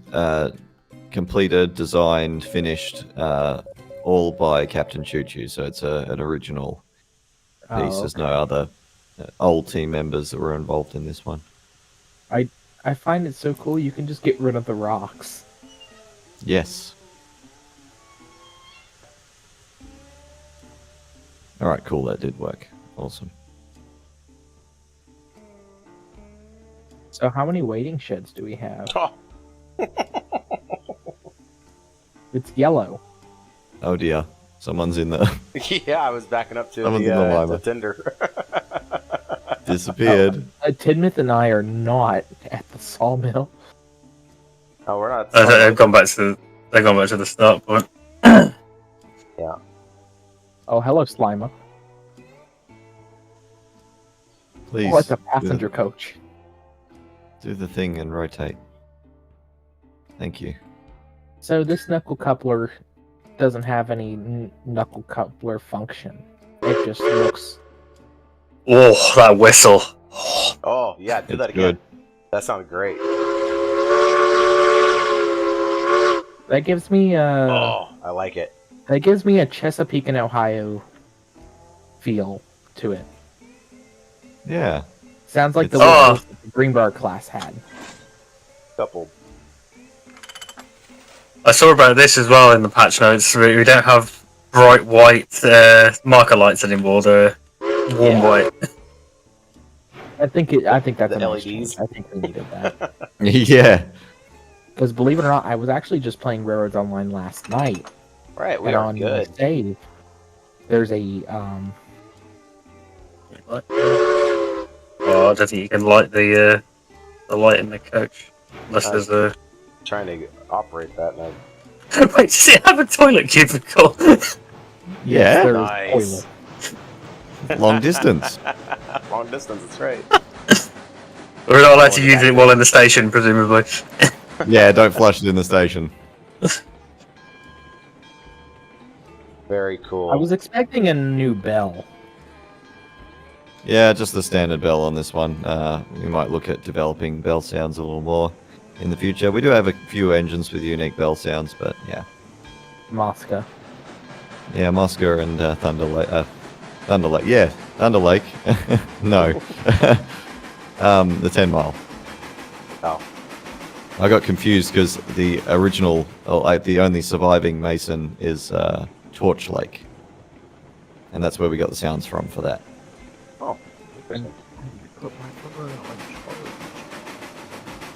S3: completed, designed, finished, all by Captain Choo Choo. So it's an original piece.
S5: Oh,
S3: There's no other old team members that were involved in this one.
S5: I find it so cool you can just get rid of the rocks.
S3: Yes. All right, cool. That did work. Awesome.
S5: So how many waiting sheds do we have?
S2: Oh,
S5: It's yellow.
S3: Oh dear, someone's in there.
S2: yeah, I was backing up to
S3: Someone's in the
S2: the
S3: lima.
S2: Tinder.
S3: Disappeared.
S5: Tidmouth and I are not at the sawmill.
S2: Oh, we're not.
S1: they've gone back to the start point.
S2: Yeah.
S5: Oh, hello, Slimer.
S3: Please
S5: Oh, it's a passenger coach.
S3: do the thing and rotate. Thank you.
S5: So this knuckle coupler doesn't have any knuckle coupler function. It just looks...
S1: Oh, that whistle.
S2: Oh, yeah, do
S3: It's
S2: that again.
S3: good.
S2: That sounded great.
S5: That gives me
S2: Oh, I like it.
S5: that gives me a Chesapeake and Ohio feel to it.
S3: Yeah.
S5: Sounds like the
S3: It's-
S5: whistle that the Greenbrier class had.
S2: Couple.
S1: I saw about this as well in the patch notes. We don't have bright white marker lights anymore. They're warm white.
S5: I think that's
S2: The
S5: a nice
S2: LEDs.
S5: change. I think we needed that.
S3: Yeah.
S5: Because believe it or not, I was actually just playing Railroads Online last night.
S2: Right, we
S5: And
S2: are
S5: on
S2: good.
S5: save, there's a
S1: Oh, I don't think you can light the light in the coach unless there's a.
S2: Trying to operate that. And
S1: Wait, does it have a toilet cubicle?
S3: Yeah.
S5: there is
S2: Nice.
S5: toilet.
S3: Long distance.
S2: long distance, that's right.
S1: We're not allowed to use it while in the station, presumably.
S3: Yeah, don't flush it in the station.
S2: Very cool.
S5: I was expecting a new bell.
S3: Yeah, just the standard bell on this one. We might look at developing bell sounds a little more in the future. We do have a few engines with unique bell sounds, but yeah.
S5: Mosca.
S3: Yeah, Mosca and Thunder Lake. Thunder Lake. Yeah, Thunder Lake. No. The 10 Mile.
S2: Oh.
S3: I got confused because the original, the only surviving Mason is Torch Lake. And that's where we got the sounds from for that.
S2: Oh.
S5: And put my phone on charge.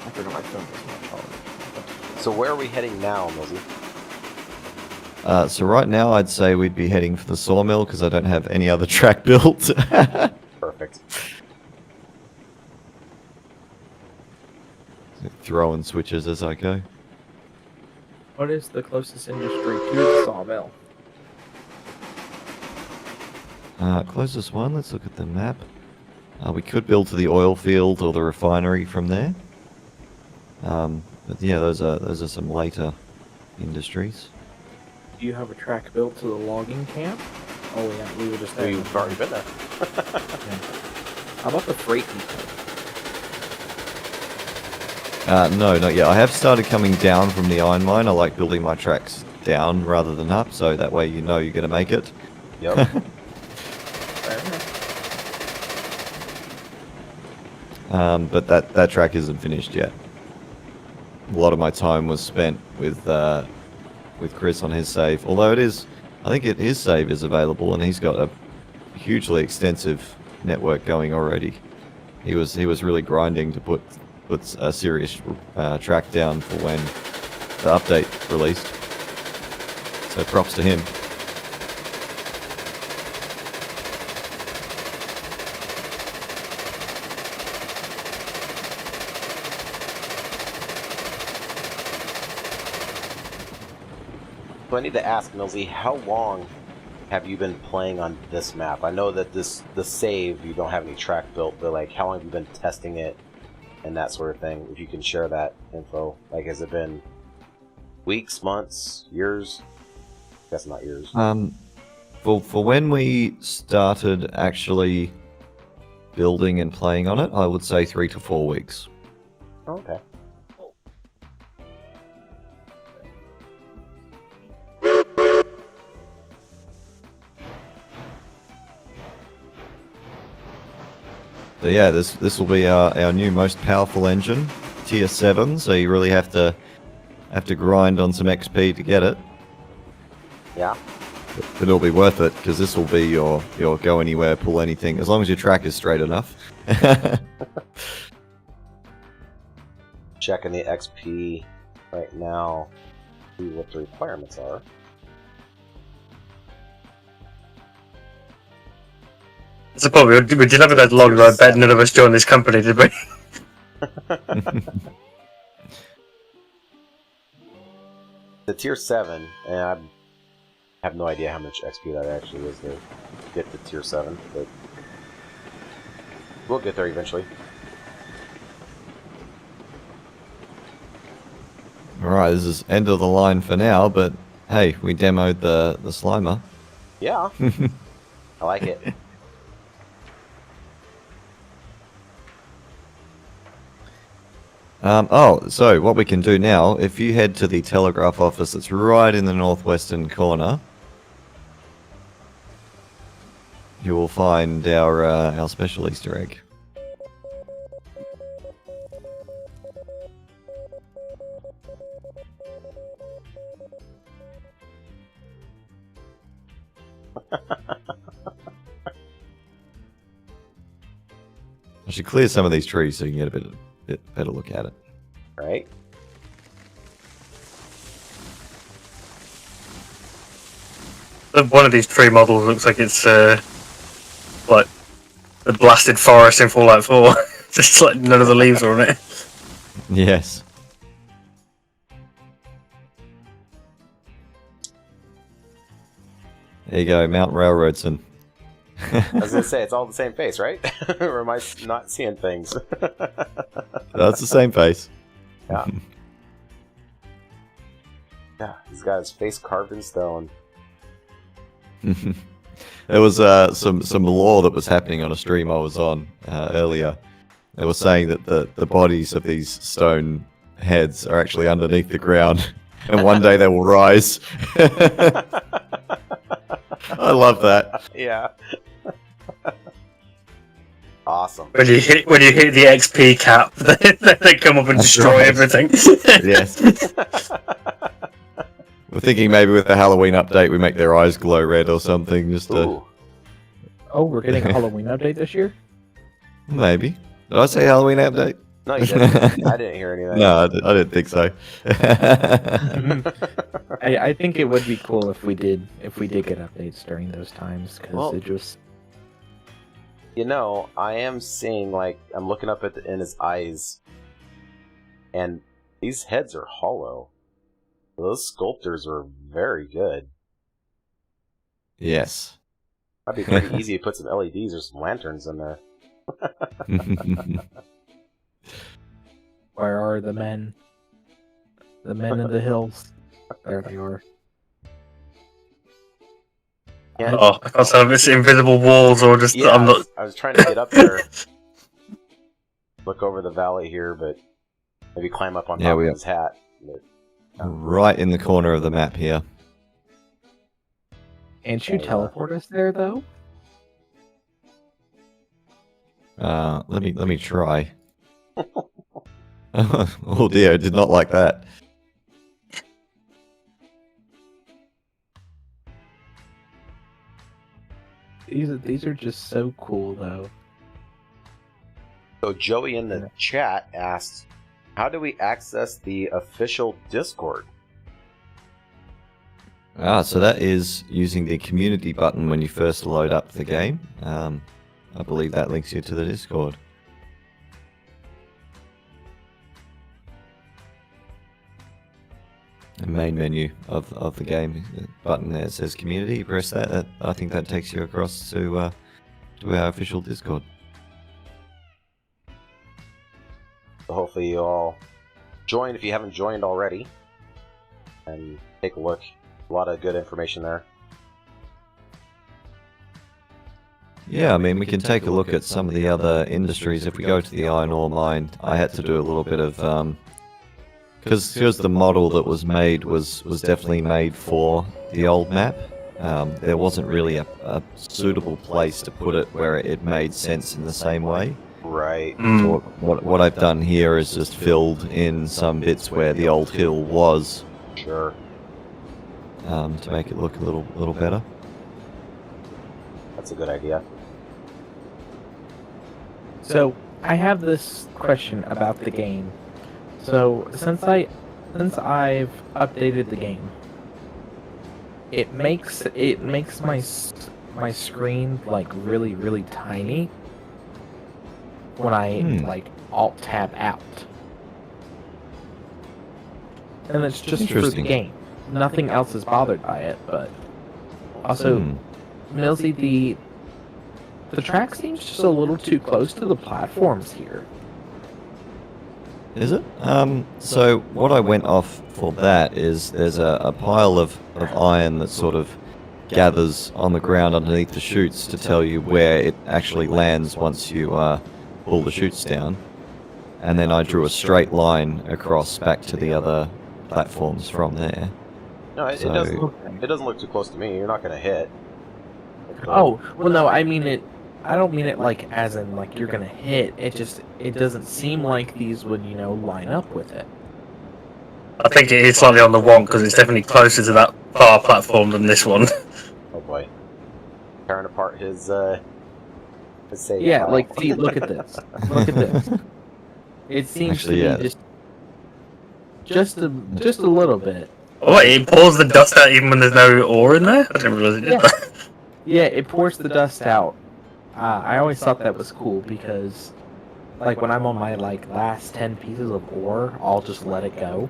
S5: I forgot my phone was not charged.
S2: So where are we heading now, Milsy?
S3: So right now I'd say we'd be heading for the sawmill because I don't have any other track built.
S2: Perfect.
S3: Throwing switches as I go.
S5: What is the closest industry to the sawmill?
S3: Closest one, let's look at the map. We could build to the oil field or the refinery from there. But yeah, those are some later industries.
S5: Do you have a track built to the logging camp? Oh yeah, we were just there.
S2: We've already been there.
S5: Yeah. How about the freight depot?
S3: No, not yet. I have started coming down from the iron mine. I like building my tracks down rather than up, so that way you know you're going to make it.
S2: Yep.
S3: But that track isn't finished yet. A lot of my time was spent with Chris on his save. Although I think his save is available, and he's got a hugely extensive network going already. He was really grinding to put a serious track down for when the update released. So props to him.
S2: So I need to ask, Milsy, how long have you been playing on this map? I know that the save, you don't have any track built, but like, how long have you been testing it and that sort of thing? If you can share that info, like, has it been weeks, months, years? I guess not years.
S3: For when we started actually building and playing on it, I would say 3 to 4 weeks.
S2: Okay.
S3: So yeah, this will be our new most powerful engine, tier 7. So you really have to grind on some XP to get it.
S2: Yeah.
S3: But it'll be worth it because this will be your go anywhere, pull anything, as long as your track is straight enough.
S2: Checking the XP right now, see what the requirements are.
S1: That's the problem. We did have that long, I bet none of us joined this company, did we?
S2: The tier 7, and I have no idea how much XP that actually is to get to tier 7, but we'll get there eventually.
S3: Alright, this is end of the line for now, but hey, we demoed the Slimer.
S2: Yeah, I like it.
S3: So what we can do now, if you head to the telegraph office that's right in the northwestern corner, you will find our special Easter egg. I should clear some of these trees so you can get a bit better look at it.
S2: Right?
S1: One of these tree models looks like it's like the blasted forest in Fallout 4. Just like none of the leaves are on it.
S3: Yes. There you go, Mount Railroadson.
S2: I was gonna say, it's all the same face, right? Or am I not seeing things?
S3: That's the same face.
S2: Yeah. Yeah, he's got his face carved in stone.
S3: There was some lore that was happening on a stream I was on earlier. They were saying that the bodies of these stone heads are actually underneath the ground, and one day they will rise. I love that.
S2: Yeah. Awesome.
S1: When you hit the XP cap, they come up and
S3: That's
S1: destroy
S3: right.
S1: everything.
S3: Yes. We're thinking maybe with the Halloween update we make their eyes glow red or something, just to...
S2: Ooh.
S5: Oh, we're getting a Halloween update this year?
S3: Maybe. Did I say Halloween update?
S2: No, you didn't. I didn't hear any of that.
S3: No, I didn't think so.
S5: I think it would be cool if we did get updates during those times, because
S2: Well,
S5: it just...
S2: You know, I am seeing, like, I'm looking up in his eyes, and these heads are hollow. Those sculptors are very good.
S3: Yes.
S2: That'd be pretty easy to put some LEDs or some lanterns in there.
S5: Where are the men? The men in the hills. There they are.
S2: Yeah.
S1: Oh, I can't tell if it's invisible walls or just
S2: Yeah,
S1: I'm not.
S2: I was trying to get up there, look over the valley here, but maybe climb up on
S3: Yeah,
S2: top
S3: we
S2: of
S3: are.
S2: his hat. But,
S3: Right in the corner of the map here.
S5: Can't you teleport us there though?
S3: Let me try. Oh dear, I did not like that.
S5: These are just so cool though.
S2: So Joey in the chat asks, how do we access the official Discord?
S3: So that is using the community button when you first load up the game. I believe that links you to the Discord. The main menu of the game, the button there says community. You press that. I think that takes you across to our official Discord.
S2: So hopefully you all join if you haven't joined already, and take a look. A lot of good information there.
S3: Yeah, I mean, we can take a look at some of the other industries. If we go to the iron ore mine, I had to do a little bit of because the model that was made was definitely made for the old map. There wasn't really a suitable place to put it where it made sense in the same way.
S2: Right.
S3: So what I've done here is just filled in some bits where the old hill was,
S2: Sure.
S3: to make it look a little better.
S2: That's a good idea.
S5: So I have this question about the game. So since I've updated the game, it makes my screen like really tiny when I like alt tab out, and it's just for the
S3: Interesting.
S5: game. Nothing else is bothered by it, but also, Milsy, the track seems just a little too close to the platforms here.
S3: Is it? So what I went off for that is there's a pile of iron that sort of gathers on the ground underneath the chutes to tell you where it actually lands once you pull the chutes down. And then I drew a straight line across back to the other platforms from there.
S2: No, it doesn't look too close to me. You're not going to hit.
S5: Oh, well, no, I mean it. I don't mean it like as in like you're gonna hit. It doesn't seem like these would line up with it.
S1: I think it is slightly on the wonk because it's definitely closer to that bar platform than this one.
S2: Oh boy. Tearing apart his save
S5: Yeah,
S2: file.
S5: like see, look at this. Look at this. It seems
S3: Actually,
S5: to be just a little bit.
S1: Oh, wait, it pours the dust out even when there's no ore in there? I didn't realize it did
S5: Yeah.
S1: that.
S5: Yeah, it pours the dust out. I always thought that was cool because, like, when I'm on my last 10 pieces of ore, I'll just let it go.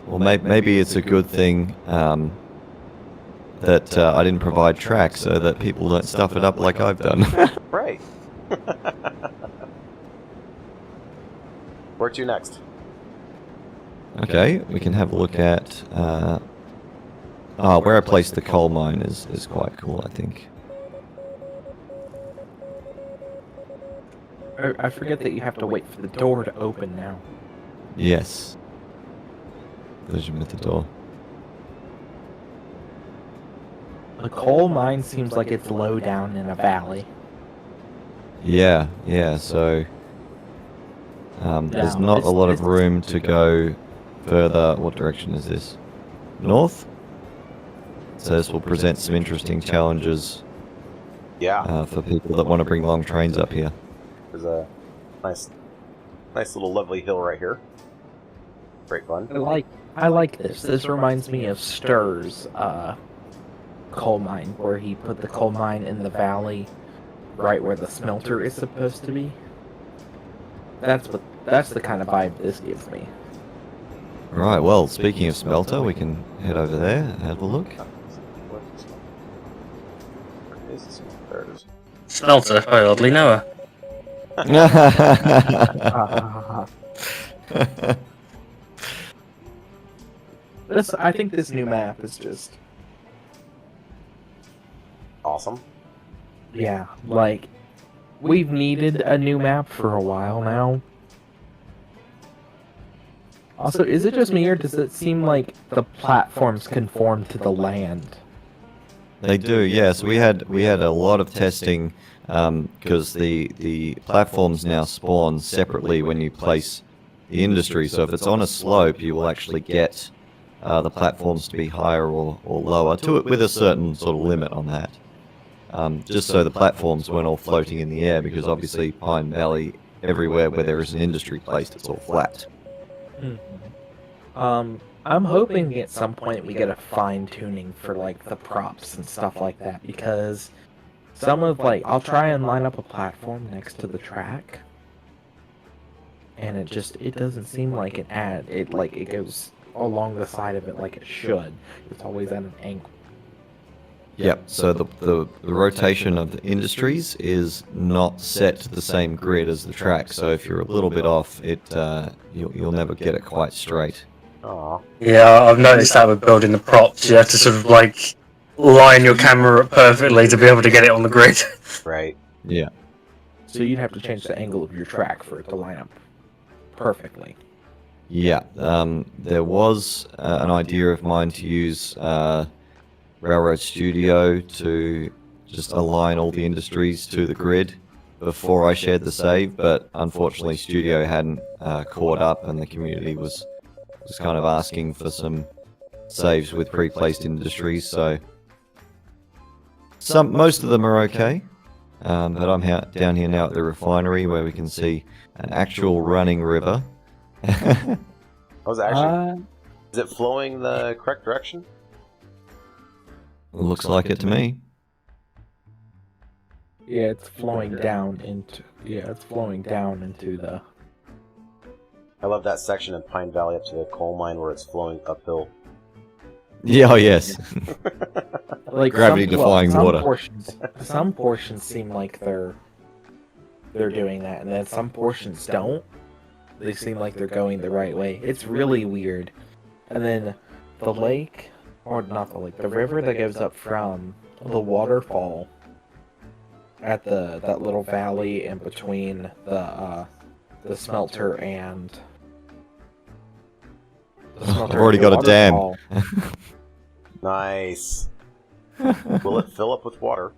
S3: Well, maybe it's a good thing that I didn't provide tracks so that people don't stuff it up like I've done.
S2: Right. Where to next?
S3: Okay, we can have a look at where I placed the coal mine is quite cool, I think.
S5: I forget that you have to wait for the door to open now.
S3: Yes. Collision with the door.
S5: The coal mine seems like it's low down in a valley.
S3: Yeah, so there's not a lot of room to go further. What direction is this? North? So this will present some interesting challenges
S2: Yeah.
S3: for people that want to bring long trains up here.
S2: There's a nice little lovely hill right here. Great fun.
S5: I like this. This reminds me of Stir's coal mine, where he put the coal mine in the valley, right where the smelter is supposed to be. That's the kind of vibe this gives me.
S3: Right, well, speaking of smelter, we can head over there and have a look.
S2: Where is this? There it is.
S1: Smelter, I hardly know her.
S5: I think this new map is just
S2: Awesome.
S5: yeah, like we've needed a new map for a while now. Also, is it just me or does it seem like the platforms conform to the land?
S3: They do, yes. We had a lot of testing because the platforms now spawn separately when you place the industry. So if it's on a slope, you will actually get the platforms to be higher or lower to it with a certain sort of limit on that. Just so the platforms weren't all floating in the air, because obviously Pine Valley, everywhere where there is an industry placed, it's all flat.
S5: I'm hoping at some point we get a fine tuning for like the props and stuff like that, because some of like I'll try and line up a platform next to the track, and it doesn't seem like it goes along the side of it like it should. It's always at an angle.
S3: Yep, so the rotation of the industries is not set to the same grid as the track, so if you're a little bit off, you'll never get it quite straight.
S2: Aw.
S1: Yeah, I've noticed that with building the props. You have to sort of like line your camera up perfectly to be able to get it on the grid.
S2: Right.
S3: Yeah.
S5: So you'd have to change the angle of your track for it to line up perfectly.
S3: Yeah, there was an idea of mine to use Railroad Studio to just align all the industries to the grid before I shared the save, but unfortunately Studio hadn't caught up, and the community was kind of asking for some saves with pre-placed industries, so most of them are okay, but I'm down here now at the refinery where we can see an actual running river.
S2: Was it actually? Is it flowing the correct direction?
S3: Looks like it to me.
S5: Yeah, it's flowing down into the.
S2: I love that section in Pine Valley up to the coal mine where it's flowing uphill.
S3: Yeah, oh yes.
S5: Like
S3: Gravity-defying water.
S5: Some portions seem like they're doing that, and then some portions don't. They seem like they're going the right way. It's really weird. And then the lake, or not the lake, the river that goes up from the waterfall at that little valley in between the smelter and
S3: I've already got a dam.
S2: Nice. Will it fill up with water?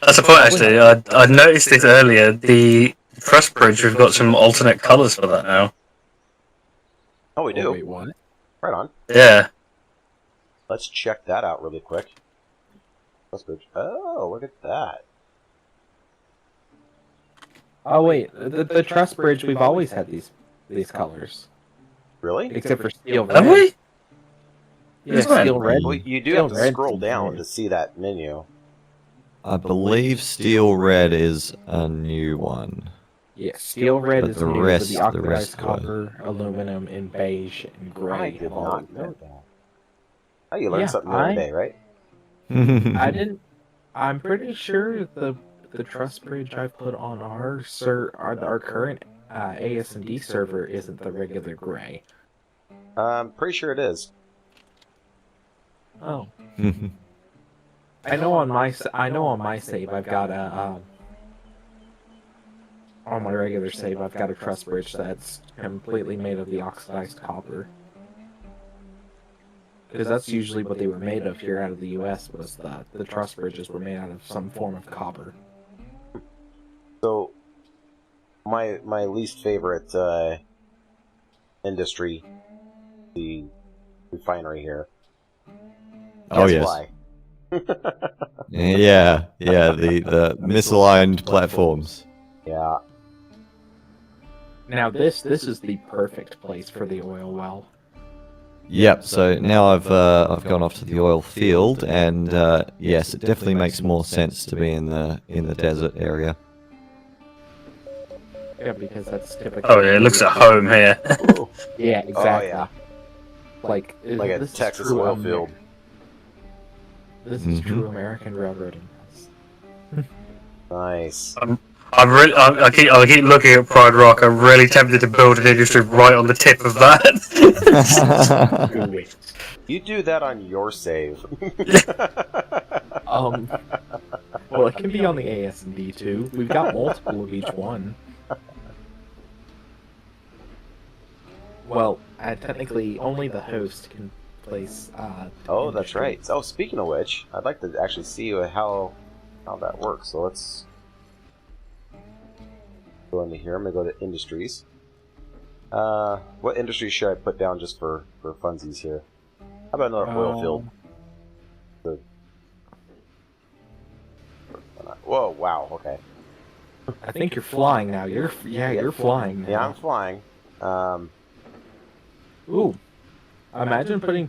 S1: That's a point, actually. I noticed it earlier. The truss bridge, we've got some alternate colours for that now.
S2: Oh, we do?
S5: Wait, what?
S2: Right on.
S1: Yeah.
S2: Let's check that out really quick. Oh, look at that.
S5: Oh wait, the truss bridge, we've always had these colors.
S2: Really?
S5: Except for steel red.
S1: Have we?
S5: Yeah, steel red.
S2: Well, you do
S5: Steel
S2: have to
S5: red
S2: scroll
S5: is
S2: down
S5: red.
S2: to see that menu.
S3: I believe Steel Red is a new one.
S5: Yeah, steel red
S3: But
S5: is
S3: the
S5: new,
S3: rest-
S5: but
S3: the
S5: the oxidized
S3: rest were-
S5: copper, aluminum, and beige, and gray.
S2: I did
S5: have all
S2: not
S5: been.
S2: know that. Oh, you learn
S5: Yeah,
S2: something new every day, right?
S5: I didn't. I'm pretty sure the truss bridge I've put on our current AS&D server isn't the regular gray.
S2: I'm pretty sure it is.
S5: Oh, I know on my save I've got a on my regular save I've got a truss bridge that's completely made of the oxidized copper. Because that's usually what they were made of here out of the U.S. was the truss bridges were made out of some form of copper.
S2: So, my least favorite industry, the refinery here.
S3: Oh,
S2: Guess
S3: yes.
S2: why?
S3: Yeah, the misaligned platforms.
S2: Yeah.
S5: Now this is the perfect place for the oil well.
S3: Yep. So now I've gone off to the oil field, and yes, it definitely makes more sense to be in the desert area.
S5: Yeah, because that's typically.
S1: Oh, yeah, it looks at home here.
S5: Yeah, exactly.
S2: Oh, yeah.
S5: Like
S2: Like a
S5: this is
S2: Texas
S5: true
S2: oil
S5: Amer-
S2: field.
S5: This is true American railroading.
S2: Nice.
S1: I keep looking at Pride Rock. I'm really tempted to build an industry right on the tip of that.
S5: Do it.
S2: You do that on your save.
S5: Well, it can be on the AS&D too. We've got multiple of each one. Well, technically, only the host can place.
S2: Oh, that's
S5: industry.
S2: right. Oh, speaking of which, I'd like to actually see how that works. So let's go into here. I'm gonna go to industries. What industry should I put down just for funsies here? How about another oil field? Whoa! Wow. Okay.
S5: I think you're flying now. You're flying now.
S2: Yeah, I'm flying.
S5: Ooh, imagine putting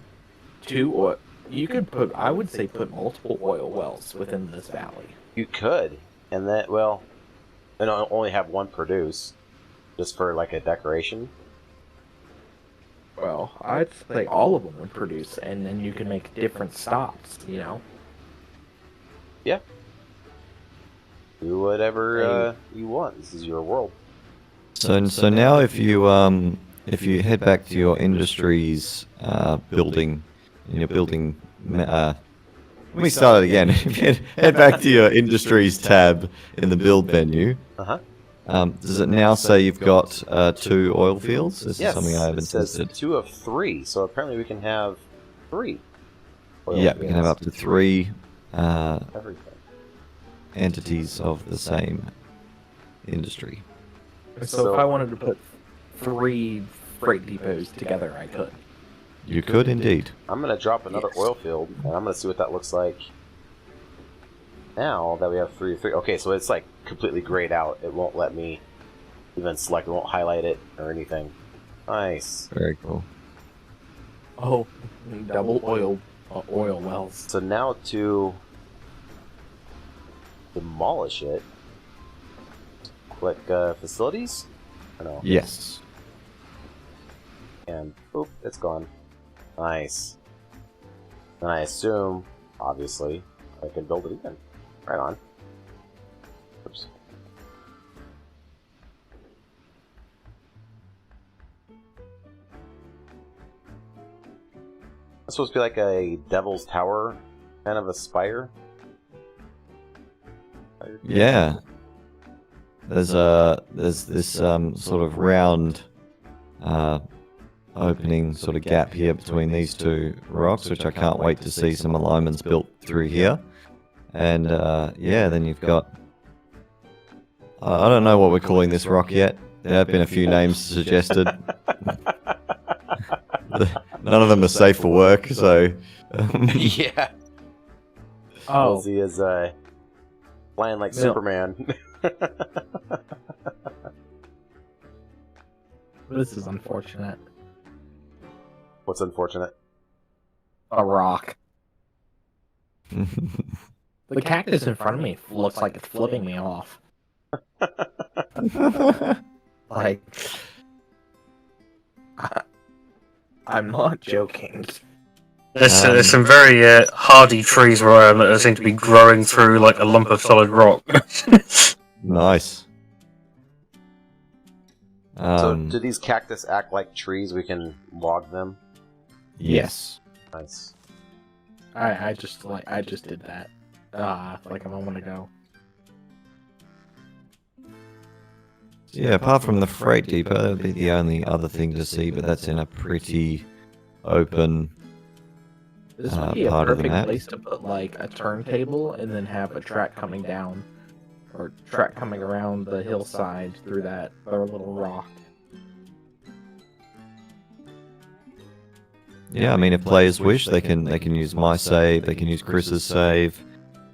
S5: two oil. You could put. I would say put multiple oil wells within this valley.
S2: You could, and then and only have one produce, just for like a decoration.
S5: Well, I'd say all of them would produce, and then you can make different stops. You know.
S2: Yeah. Do whatever you want. This is your world.
S3: So now if you head back to your industries building, in your building, let me start it again. If you head back to your industries tab in the build menu. Does it now say you've got 2 oil fields? This is something I haven't tested.
S2: 2 of 3, so apparently we can have 3.
S3: Yeah, we can have up to 3
S2: Everything.
S3: entities of the same industry.
S5: So if I wanted to put 3 freight depots together, I could.
S3: You could indeed.
S2: I'm going to drop another oil field, and I'm going to see what that looks like now that we have 3 of 3. Okay, so it's like completely grayed out. It won't let me even select, it won't highlight it or anything. Nice.
S3: Very cool.
S5: Oh, double oil wells.
S2: So now to demolish it, click facilities? Or no?
S3: Yes.
S2: And oop, it's gone. Nice. And I assume, obviously, I can build it again. Right on. Oops. It's supposed to be like a Devil's Tower, kind of a spire.
S3: Yeah. There's this sort of round opening sort of gap here between these 2 rocks, which I can't wait to see some alignments built through here. And yeah, then you've got I don't know what we're calling this rock yet. There have been a few names suggested. None of them are safe for work, so
S2: Yeah.
S5: Oh,
S2: Milsy is flying like Superman.
S5: this is unfortunate.
S2: What's unfortunate?
S5: A rock. The cactus in front of me looks like it's flipping me off. Like, I'm not joking.
S1: There's some very hardy trees where I am that seem to be growing through like a lump of solid rock.
S3: nice.
S2: So do these cactus act like trees? We can log them?
S3: Yes.
S2: Nice.
S5: I just did that. Like a moment ago.
S3: Yeah, apart from the freight depot, that would be the only other thing to see, but that's in a pretty open
S5: This would be a
S3: part of the
S5: perfect
S3: map.
S5: place to put like a turntable and then have a track coming down, or track coming around the hillside through that other little rock.
S3: Yeah, I mean, if players wish, they can use my save, they can use Chris's save,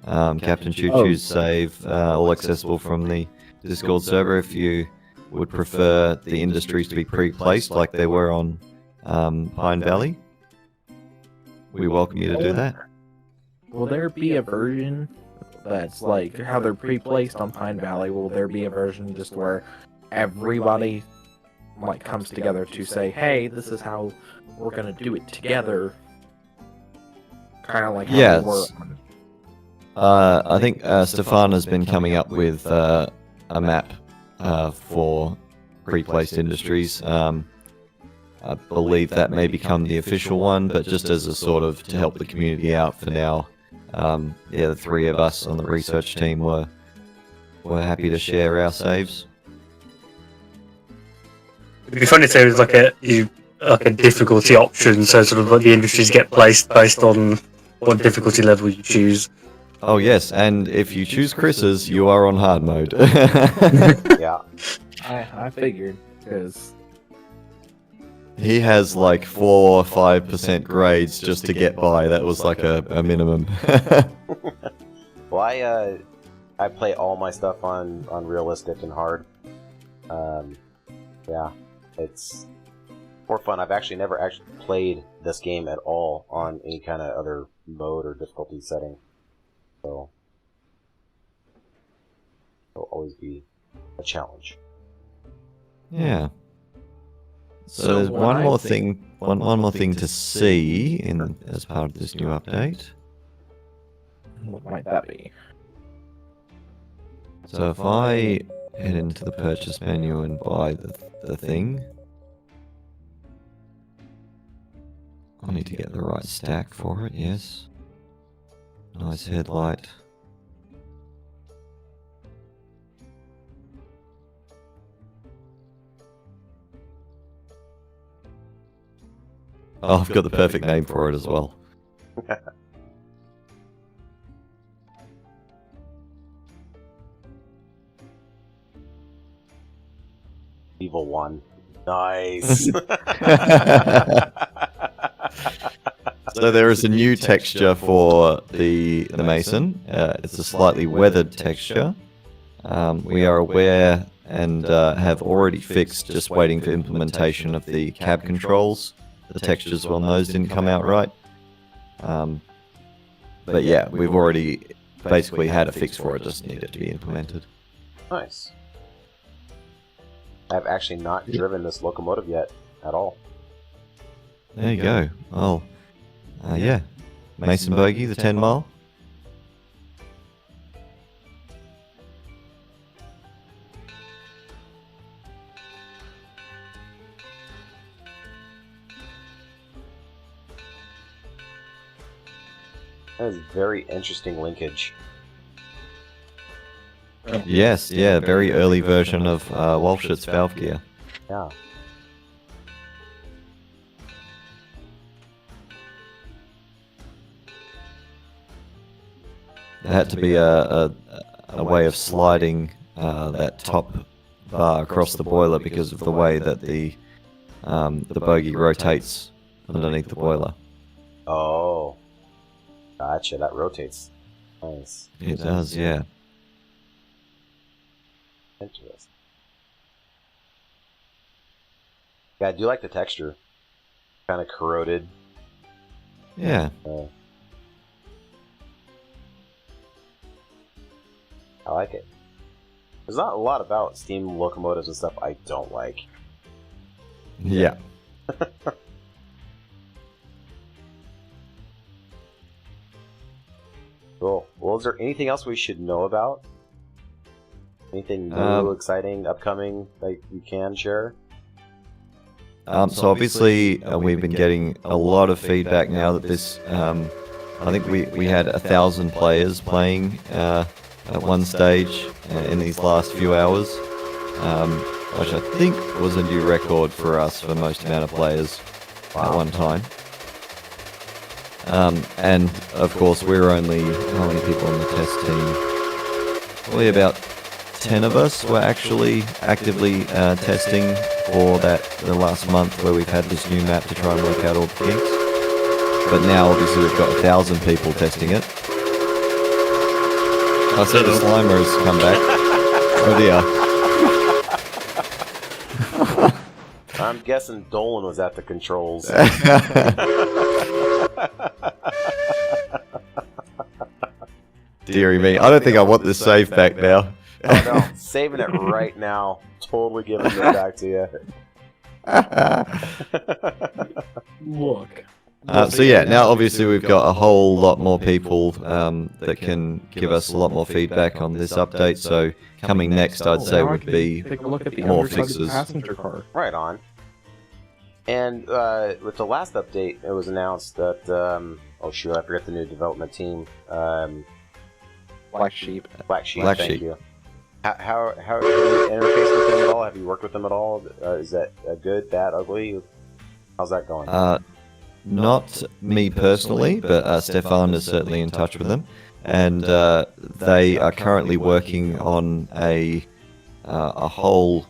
S3: Captain Choo Choo's save, all accessible from the Discord server. If you would prefer the industries to be pre-placed like they were on Pine Valley, we welcome you to do that.
S5: Will there be a version that's like how they're pre-placed on Pine Valley? Will there be a version just where everybody like comes together to say, "Hey, this is how we're gonna do it together"? Kind of like how
S3: Yeah,
S5: we were.
S3: I think Stefan has been coming up with a map for pre-placed industries. I believe that may become the official one, but just as a sort of to help the community out for now. Yeah, the three of us on the research team were happy to share our saves.
S1: It'd be funny if there was like a difficulty option, so sort of like the industries get placed based on what difficulty level you choose.
S3: Oh yes, and if you choose Chris's, you are on hard mode.
S2: Yeah.
S5: I figured, because
S3: He has like 4 or 5% grades just to get by. That was like a minimum.
S2: Well, I play all my stuff on realistic and hard. Yeah, it's for fun. I've actually never actually played this game at all on any kind of other mode or difficulty setting. So it'll always be a challenge.
S3: Yeah. So there's one more thing to see in as part of this new update.
S5: what might that be?
S3: So if I head into the purchase menu and buy the thing, I need to get the right stack for it, yes. Nice headlight. Oh, I've got the perfect name for it as well.
S2: Evil one. Nice.
S3: So there is a new texture for the Mason. It's a slightly weathered texture. We are aware and have already fixed, just waiting for implementation of the cab controls. The textures on those didn't come out right. But yeah, we've already basically had a fix for it, just needed to be implemented.
S2: Nice. I've actually not driven this locomotive yet at all.
S3: There you go. Oh, yeah. Mason Bogey, the 10 mile.
S2: That is very interesting linkage.
S3: Yes, yeah, very early version of Walshett's valve gear.
S2: Yeah.
S3: There had to be a way of sliding that top bar across the boiler because of the way that the bogie rotates underneath the boiler.
S2: Oh. Gotcha, that rotates. Nice.
S3: It does, yeah.
S2: Interesting. Yeah, I do like the texture. Kind of corroded.
S3: Yeah.
S2: I like it. There's not a lot about steam locomotives and stuff I don't like.
S3: Yeah.
S2: Cool. Well, is there anything else we should know about? Anything new, exciting, upcoming that you can share?
S3: So obviously we've been getting a lot of feedback now that this. I think we had 1,000 players playing at one stage in these last few hours, which I think was a new record for us for most amount of players at one time. And of course we're only how many people on the test team? Probably about 10 of us were actually actively testing for the last month where we've had this new map to try and work out all the kinks. But now obviously we've got 1,000 people testing it. I see the Slimer has come back. Oh dear.
S2: I'm guessing Dolan was at the controls.
S3: Deary me, I don't think I want this save back now.
S2: Oh no, saving it right now. Totally giving it back to you.
S5: Look,
S3: So yeah, now obviously we've got a whole lot more people that can give us a lot more feedback on this update. So coming next, I'd say would be
S5: take a look at the
S3: more
S5: underside of the
S3: fixes.
S5: passenger car.
S2: Right on. And with the last update, it was announced that oh shoot, I forget the new development team.
S5: Black Sheep.
S2: Black Sheep.
S3: Black
S2: Thank
S3: Sheep.
S2: you. How have you interfaced with them at all? Have you worked with them at all? Is that good, bad, ugly? How's that going?
S3: Not me personally, but Stefan is certainly in touch with them, and they are currently working on a whole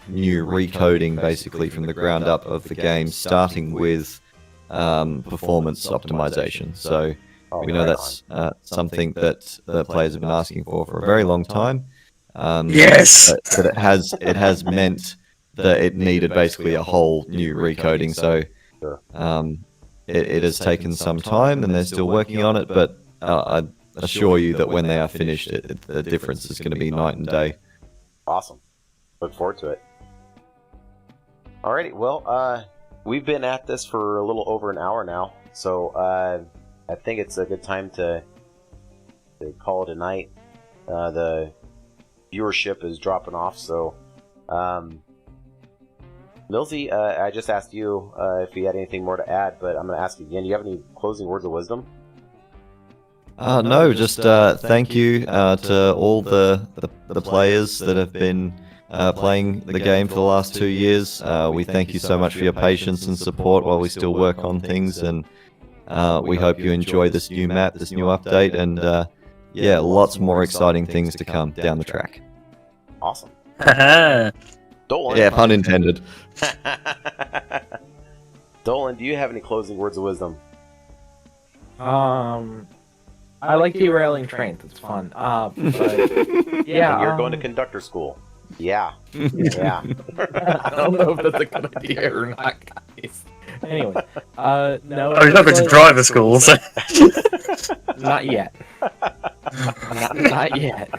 S3: new recoding, basically from the ground up of the game, starting with performance optimization. So we know that's something that the players have been asking for a very long time.
S1: Yes!
S3: But it has meant that it needed basically a whole new recoding. So it has taken some time, and they're still working on it. But I assure you that when they are finished, the difference is going to be night and day.
S2: Awesome. Look forward to it. Alrighty, well, we've been at this for a little over an hour now, so I think it's a good time to call it a night. The viewership is dropping off, so Milsy, I just asked you if you had anything more to add, but I'm going to ask you again. Do you have any closing words of wisdom?
S3: No, just thank you to all the players that have been playing the game for the last 2 years. We thank you so much for your patience and support while we still work on things, and we hope you enjoy this new map, this new update, and yeah, lots more exciting things to come down the track.
S2: Awesome.
S1: Haha.
S2: Dolan.
S3: Yeah, pun intended.
S2: Dolan, do you have any closing words of wisdom?
S5: I like derailing trains. It's fun. But yeah,
S2: And you're going to conductor school. Yeah. Yeah.
S5: I don't know if that's a good idea or not, guys. Anyway, no.
S1: Oh, he's not going to driver school, so...
S5: Not yet. Not yet.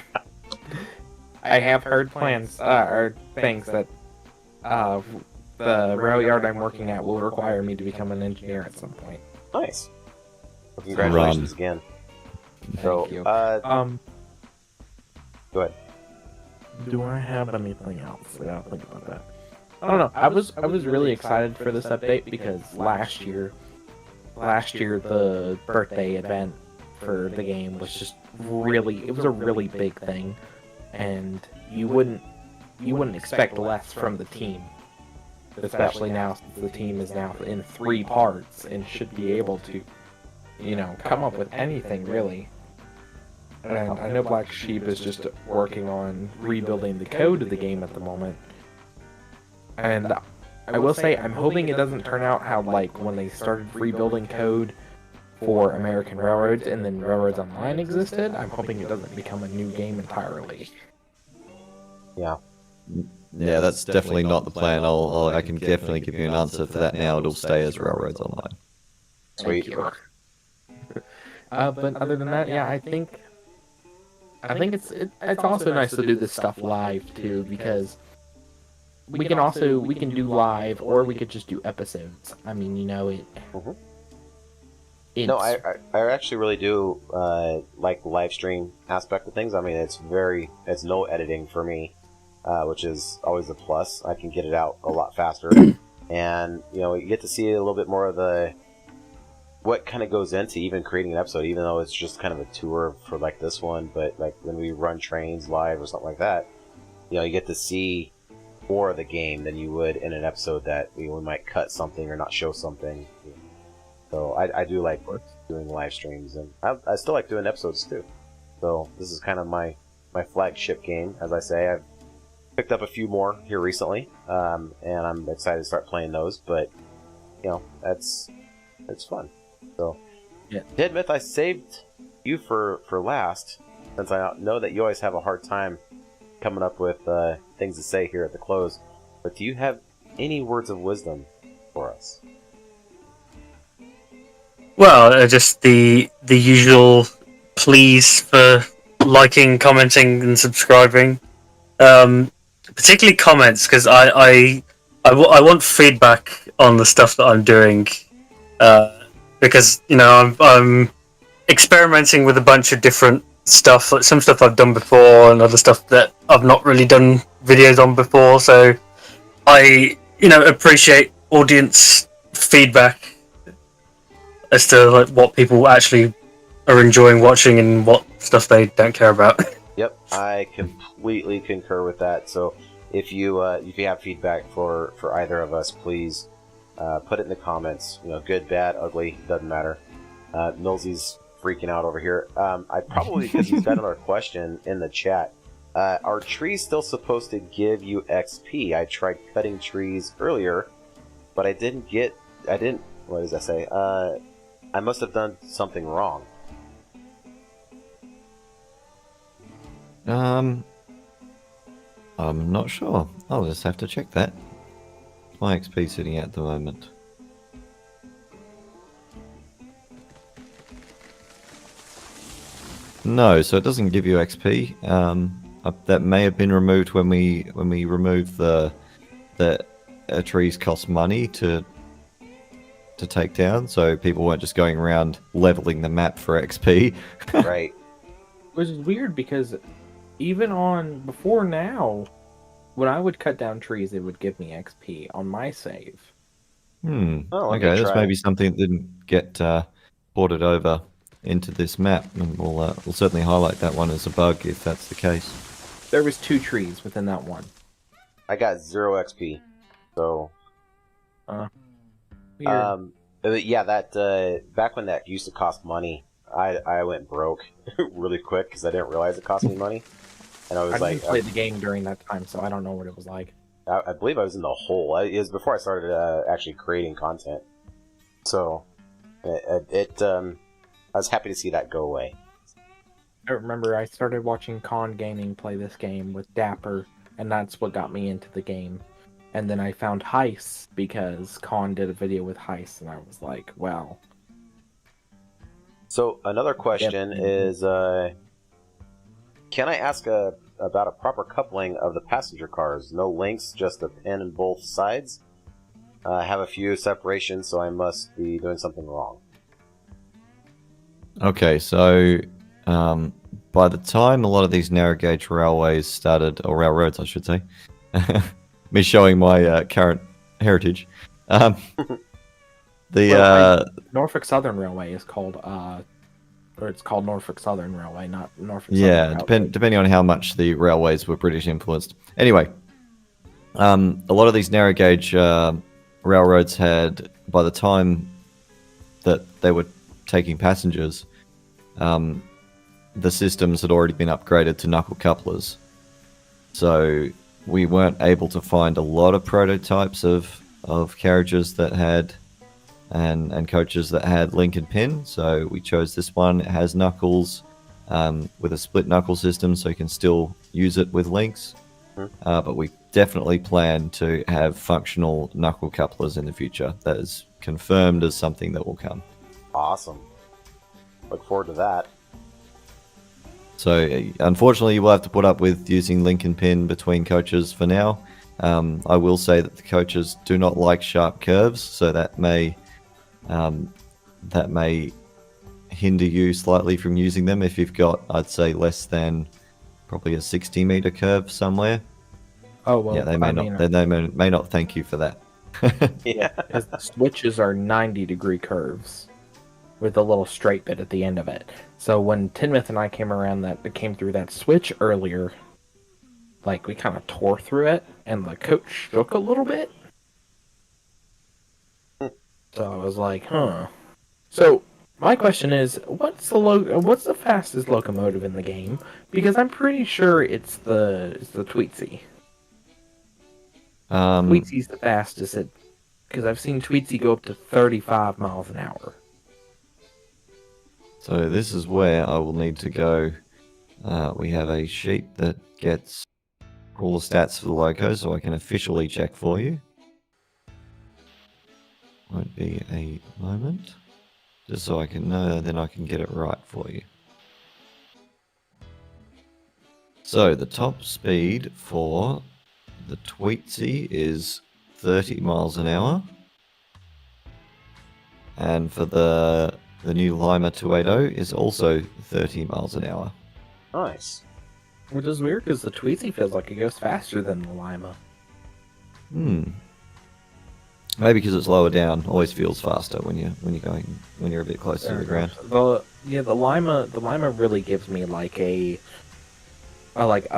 S5: I have heard plans or things that the rail yard I'm working at will require me to become an engineer at some point.
S2: Nice. Well, congratulations again.
S5: Thank you.
S2: Go ahead.
S5: Do I have anything else? I gotta think about that. I don't know. I was really excited for this update because last year the birthday event for the game was just it was a really big thing, and you wouldn't expect less from the team, especially now since the team is now in 3 parts and should be able to, come up with anything really. And I know Black Sheep is just working on rebuilding the code of the game at the moment. And I will say, I'm hoping it doesn't turn out how, like, when they started rebuilding code for American Railroads and then Railroads Online existed, I'm hoping it doesn't become a new game entirely.
S2: Yeah.
S3: Yeah, that's definitely not the plan. I can definitely give you an answer for that now. It'll stay as Railroads Online.
S2: Sweet.
S5: Thank you. But other than that, yeah, I think it's also nice to do this stuff live too, because we can do live, or we could just do episodes. I mean,
S2: No, I actually really do like the live stream aspect of things. I mean, it's no editing for me, which is always a plus. I can get it out a lot faster, and you get to see a little bit more of what kind of goes into even creating an episode, even though it's just kind of a tour for like this one. But like when we run trains live or something like that, you get to see more of the game than you would in an episode that we might cut something or not show something. So I do like doing live streams, and I still like doing episodes too. So this is kind of my flagship game. As I say, I've picked up a few more here recently, and I'm excited to start playing those. But it's fun. So
S5: yeah.
S2: Dead Myth, I saved you for last, since I know that you always have a hard time coming up with things to say here at the close. But do you have any words of wisdom for us?
S1: Well, just the usual pleas for liking, commenting, and subscribing. Particularly comments, because I want feedback on the stuff that I'm doing. because I'm experimenting with a bunch of different stuff, like some stuff I've done before and other stuff that I've not really done videos on before. So I appreciate audience feedback as to like what people actually are enjoying watching and what stuff they don't care about.
S2: Yep, I completely concur with that. So if you have feedback for either of us, please put it in the comments. Good, bad, ugly, doesn't matter. Milsy's freaking out over here. I probably, because he's got another question in the chat. Are trees still supposed to give you XP? I tried cutting trees earlier, but I didn't. What does that say? I must have done something wrong.
S3: I'm not sure. I'll just have to check that. My XP sitting at the moment. No, so it doesn't give you XP. That may have been removed when we removed the trees cost money to take down, so people weren't just going around leveling the map for XP.
S2: Right.
S5: Which is weird because even on before now, when I would cut down trees, it would give me XP on my save.
S2: Oh,
S3: okay, that's maybe something that didn't get ported over into this map, and we'll certainly highlight that one as a bug if that's the case.
S5: There was 2 trees within that one.
S2: I got 0 XP, so.
S5: Weird.
S2: Yeah, that back when that used to cost money, I went broke really quick because I didn't realize it cost me money, and I was
S5: I didn't play the game during that time, so I don't know what it was like.
S2: I believe I was in the hole. It was before I started actually creating content, so I was happy to see that go away.
S5: I remember I started watching Con Gaming play this game with Dapper, and that's what got me into the game. And then I found Heist because Con did a video with Heist, and I was like, wow.
S2: So another question is, can I ask about a proper coupling of the passenger cars? No links, just a pin in both sides. I have a few separations, so I must be doing something wrong.
S3: Okay, so by the time a lot of these narrow gauge railways started, or railroads, I should say, me showing my current heritage,
S5: Norfolk Southern Railway is called, or it's called Norfolk Southern Railway, not Norfolk Southern
S3: yeah,
S5: Railway.
S3: depending on how much the railways were British influenced. Anyway, a lot of these narrow gauge railroads had, by the time that they were taking passengers, the systems had already been upgraded to knuckle couplers. So we weren't able to find a lot of prototypes of carriages that had and coaches that had link and pin. So we chose this one. It has knuckles with a split knuckle system, so you can still use it with links. But we definitely plan to have functional knuckle couplers in the future. That is confirmed as something that will come.
S2: Awesome. Look forward to that.
S3: So unfortunately, you will have to put up with using link and pin between coaches for now. I will say that the coaches do not like sharp curves, so that may hinder you slightly from using them if you've got, I'd say, less than probably a 60-meter curve somewhere.
S5: Oh well,
S3: yeah, they may not thank you for that.
S2: Yeah.
S5: Because the switches are 90-degree curves with a little straight bit at the end of it. So when Tinmouth and I came through that switch earlier, like we kind of tore through it, and the coach shook a little bit. So I was like, huh. So my question is, what's the fastest locomotive in the game? Because I'm pretty sure it's the Tweetsy. Tweetsy's the fastest, because I've seen Tweetsy go up to 35 miles an hour.
S3: So this is where I will need to go. We have a sheet that gets all the stats for the loco, so I can officially check for you. Won't be a moment. Just so I can know, then I can get it right for you. So the top speed for the Tweetsy is 30 miles an hour. And for the new Lima 280 is also 30 miles an hour.
S2: Nice.
S5: Which is weird because the Tweezy feels like it goes faster than the Lima.
S3: Maybe because it's lower down, always feels faster when you're a bit closer to the ground.
S5: The Lima really gives me like a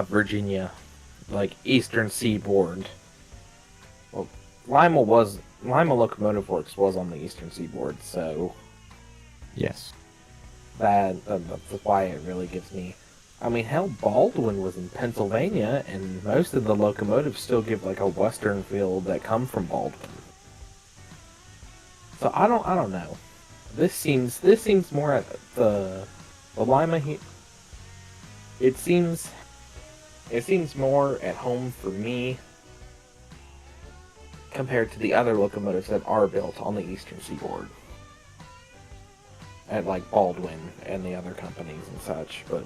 S5: Virginia, like Eastern Seaboard. Well, Lima Locomotive Works was on the Eastern Seaboard, so
S3: Yes.
S5: that's why it really gives me. I mean, hell, Baldwin was in Pennsylvania, and most of the locomotives still give like a Western feel that come from Baldwin. So I don't know. This seems more at the Lima here. It seems more at home for me compared to the other locomotives that are built on the Eastern Seaboard. At like Baldwin and the other companies and such, but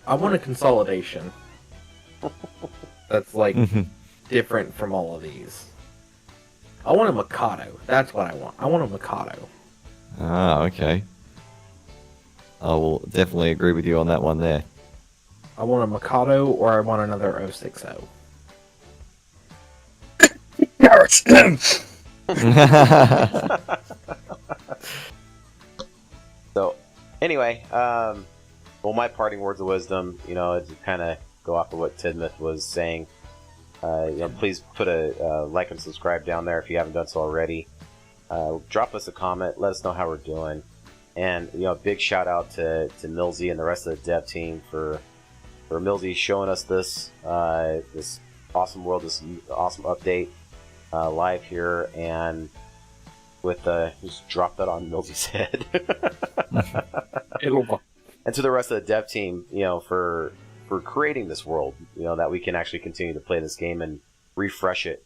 S5: I want a consolidation that's like different from all of these. I want a Mikado. That's what I want. I want a Mikado.
S3: Ah, okay. I will definitely agree with you on that one there.
S5: I want a Mikado, or I want another 060.
S1: Carrots.
S2: So, anyway, well, my parting words of wisdom, to kind of go off of what Tidmouth was saying, please put a like and subscribe down there if you haven't done so already. Drop us a comment, let us know how we're doing, and big shout out to Milsy and the rest of the dev team for Milsy showing us this awesome world, this awesome update live here, and with just drop that on Milsy's head. And to the rest of the dev team, for creating this world, that we can actually continue to play this game and refresh it.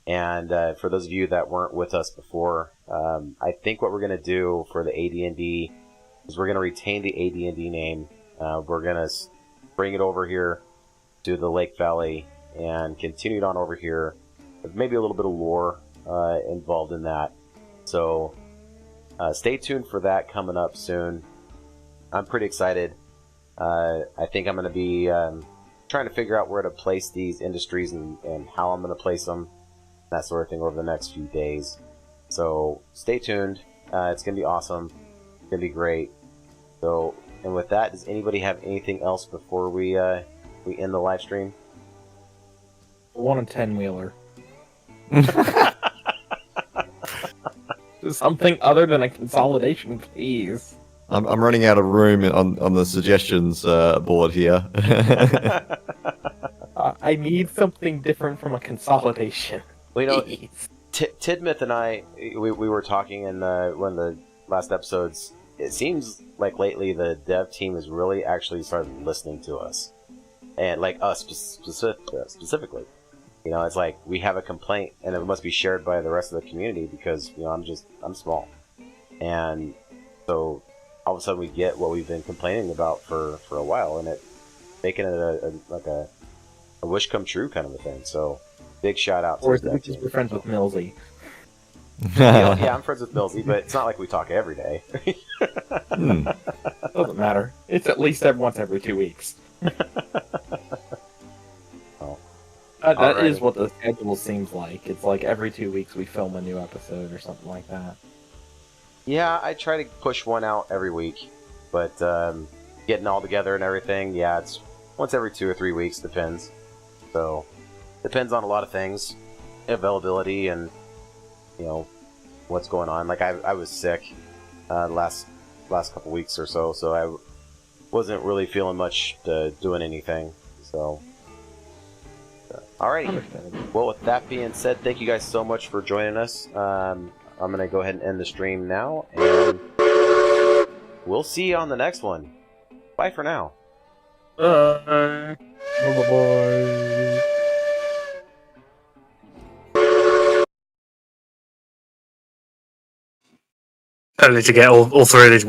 S2: And for those of you that weren't with us before, I think what we're going to do for the AD&D is we're going to retain the AD&D name. We're going to bring it over here to the Lake Valley and continue it on over here. With maybe a little bit of lore involved in that. So stay tuned for that coming up soon. I'm pretty excited. I think I'm going to be trying to figure out where to place these industries and how I'm going to place them, that sort of thing, over the next few days. So stay tuned. It's going to be awesome. It's going to be great. So, and with that, does anybody have anything else before we end the live stream?
S5: I want a 10-wheeler. Something other than a consolidation, please.
S3: I'm running out of room on the suggestions board here.
S5: I need something different from a consolidation.
S2: Well, Tidmouth and I, we were talking in one of the last episodes. It seems like lately the dev team has really actually started listening to us, and like us specifically. It's like we have a complaint, and it must be shared by the rest of the community because I'm small, and so all of a sudden we get what we've been complaining about for a while, and it making it a wish come true kind of a thing. So big shout out to
S5: or is it because we're friends with Milsy?
S2: Yeah, I'm friends with Milsy, but it's not like we talk every day.
S5: Doesn't matter. It's at least once every 2 weeks. That is what the schedule seems like. It's like every 2 weeks we film a new episode or something like that.
S2: Yeah, I try to push one out every week, but getting all together and everything, yeah, it's once every 2 or 3 weeks, depends. So, depends on a lot of things, availability, and what's going on. Like I was sick last couple weeks or so I wasn't really feeling much doing anything. So. Alrighty. Well, with that being said, thank you guys so much for joining us. I'm going to go ahead and end the stream now, and we'll see you on the next one. Bye for now.
S5: Bye. Bye.
S1: Only to get all three of these